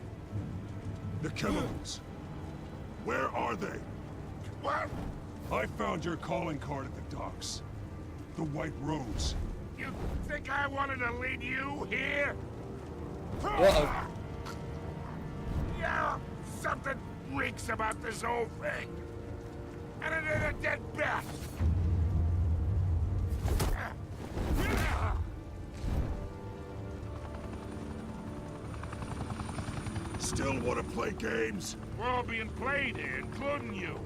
The chemicals. Where are they? What? I found your calling card at the docks. The White Rose. You think I wanted to lead you here? Uh-oh. Yeah, something reeks about this whole thing. And it ain't a dead bat. Still want to play games? We're all being played here, including you.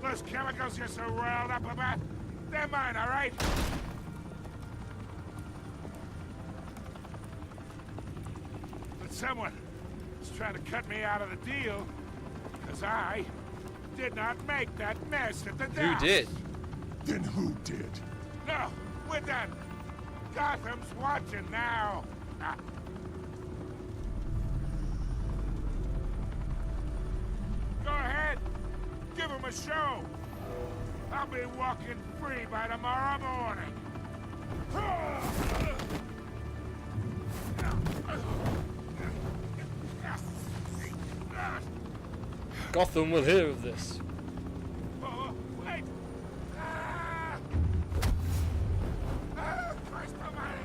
Those chemicals you're so riled up about, they're mine, all right? But someone is trying to cut me out of the deal, because I did not make that mess at the Who docks. did? Then who did? No, we're done. Gotham's watching now. Go ahead. Give him a show. I'll be walking free by tomorrow morning. Gotham will hear of this. Oh, wait. Christ almighty.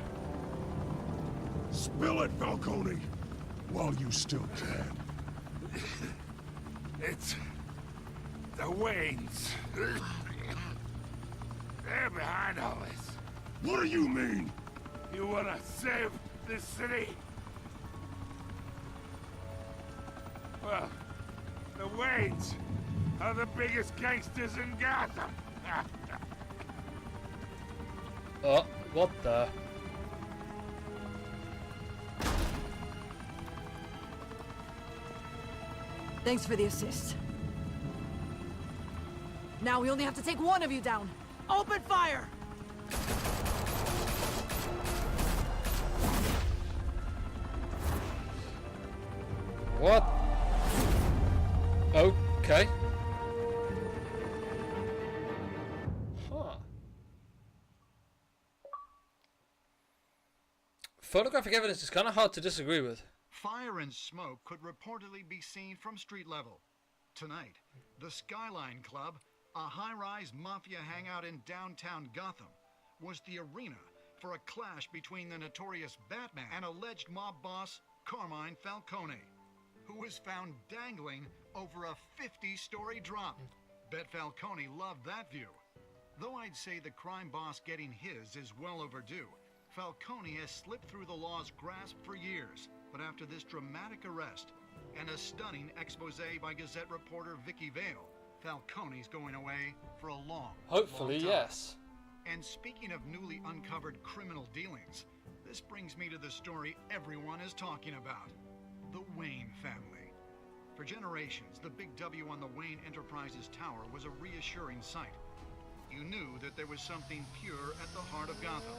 Spill it, Falcone, while you still can. It's the Waynes. They're behind all this. What do you mean? You wanna save this city? Well, the Waynes are the biggest gangsters in Gotham. Oh, what the? Thanks for the assist. Now we only have to take one of you down. Open fire! What? Okay. Huh. Photographic evidence is kind of hard to disagree with. Fire and smoke could reportedly be seen from street level. Tonight, the Skyline Club, a high-rise mafia hangout in downtown Gotham, was the arena for a clash between the notorious Batman and alleged mob boss Carmine Falcone, who was found dangling over a 50-story drop. Bet Falcone loved that view. Though I'd say the crime boss getting his is well overdue, Falcone has slipped through the law's grasp for years. But after this dramatic arrest and a stunning expose by Gazette reporter Vicky Vale, Falcone's going away for a long, Hopefully, long time. yes. And speaking of newly uncovered criminal dealings, this brings me to the story everyone is talking about. the Wayne family. For generations, the big W on the Wayne Enterprises tower was a reassuring sight. You knew that there was something pure at the heart of Gotham,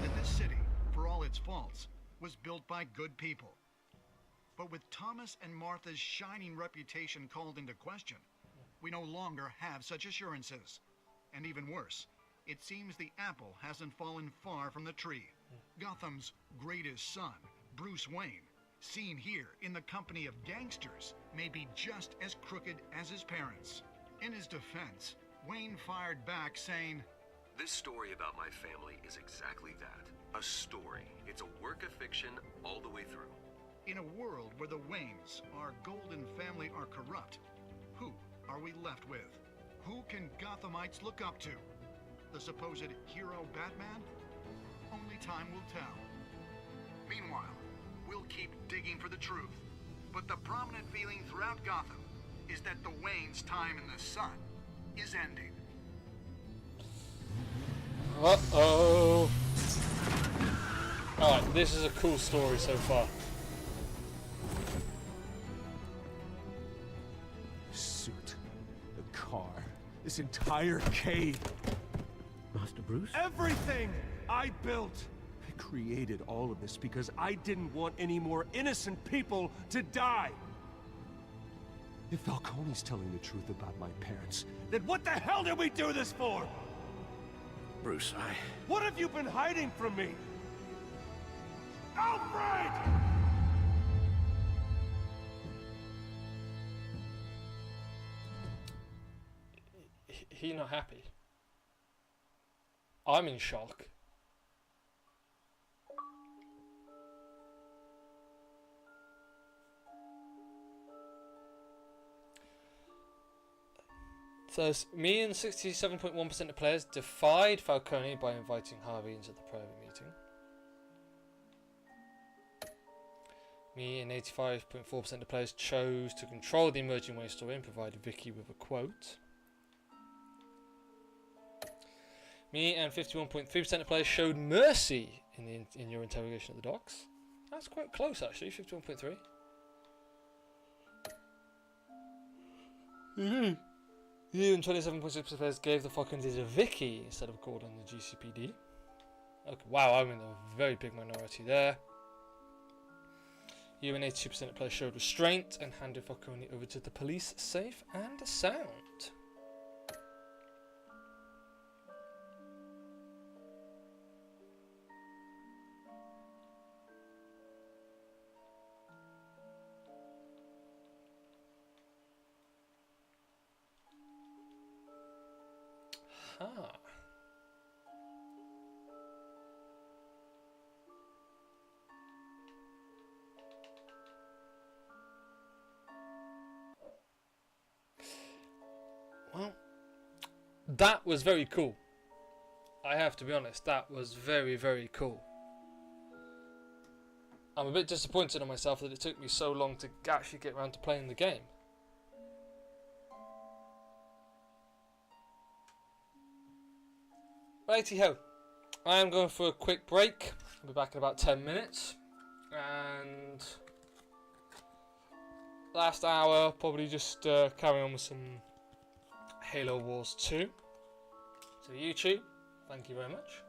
that this city, for all its faults, was built by good people. But with Thomas and Martha's shining reputation called into question, we no longer have such assurances. And even worse, it seems the apple hasn't fallen far from the tree. Gotham's greatest son, Bruce Wayne, seen here in the company of gangsters, may be just as crooked as his parents. In his defense, Wayne fired back saying, "This story about my family is exactly that. A story. It's a work of fiction all the way through." In a world where the Waynes, our golden family, are corrupt, who are we left with? Who can Gothamites look up to? The supposed hero Batman? Only time will tell. Meanwhile, we'll keep digging for the truth. But the prominent feeling throughout Gotham is that the Waynes' time in the sun is ending. Uh-oh. Alright, this is a cool story so far. Suit, the car, this entire cave. Master Bruce? Everything I built. I created all of this because I didn't want any more innocent people to die. If Falcone's telling the truth about my parents, then what the hell did we do this for? Bruce, What have you been hiding from me? Alfred! He not happy. I'm in shock. So me and 67.1% of players defied Falcone by inviting Harvey into the private meeting. Me and 85.4% of players chose to control the emerging Wayne story and provided Vicky with a quote. Me and 51.3% of players showed mercy in your interrogation at the docks. That's quite close actually, 51.3. You and 27.6% of players gave the Falcons to Vicky instead of Gordon the GCPD. Okay, wow, I'm in a very big minority there. You and 82% of players showed restraint and handed Falcone over to the police safe and sound. Huh. Well, that was very cool. I have to be honest, that was very, very cool. I'm a bit disappointed in myself that it took me so long to actually get around to playing the game. Righty ho, I am going for a quick break. I'll be back in about 10 minutes. And last hour, probably just carry on with some Halo Wars 2. So YouTube, thank you very much.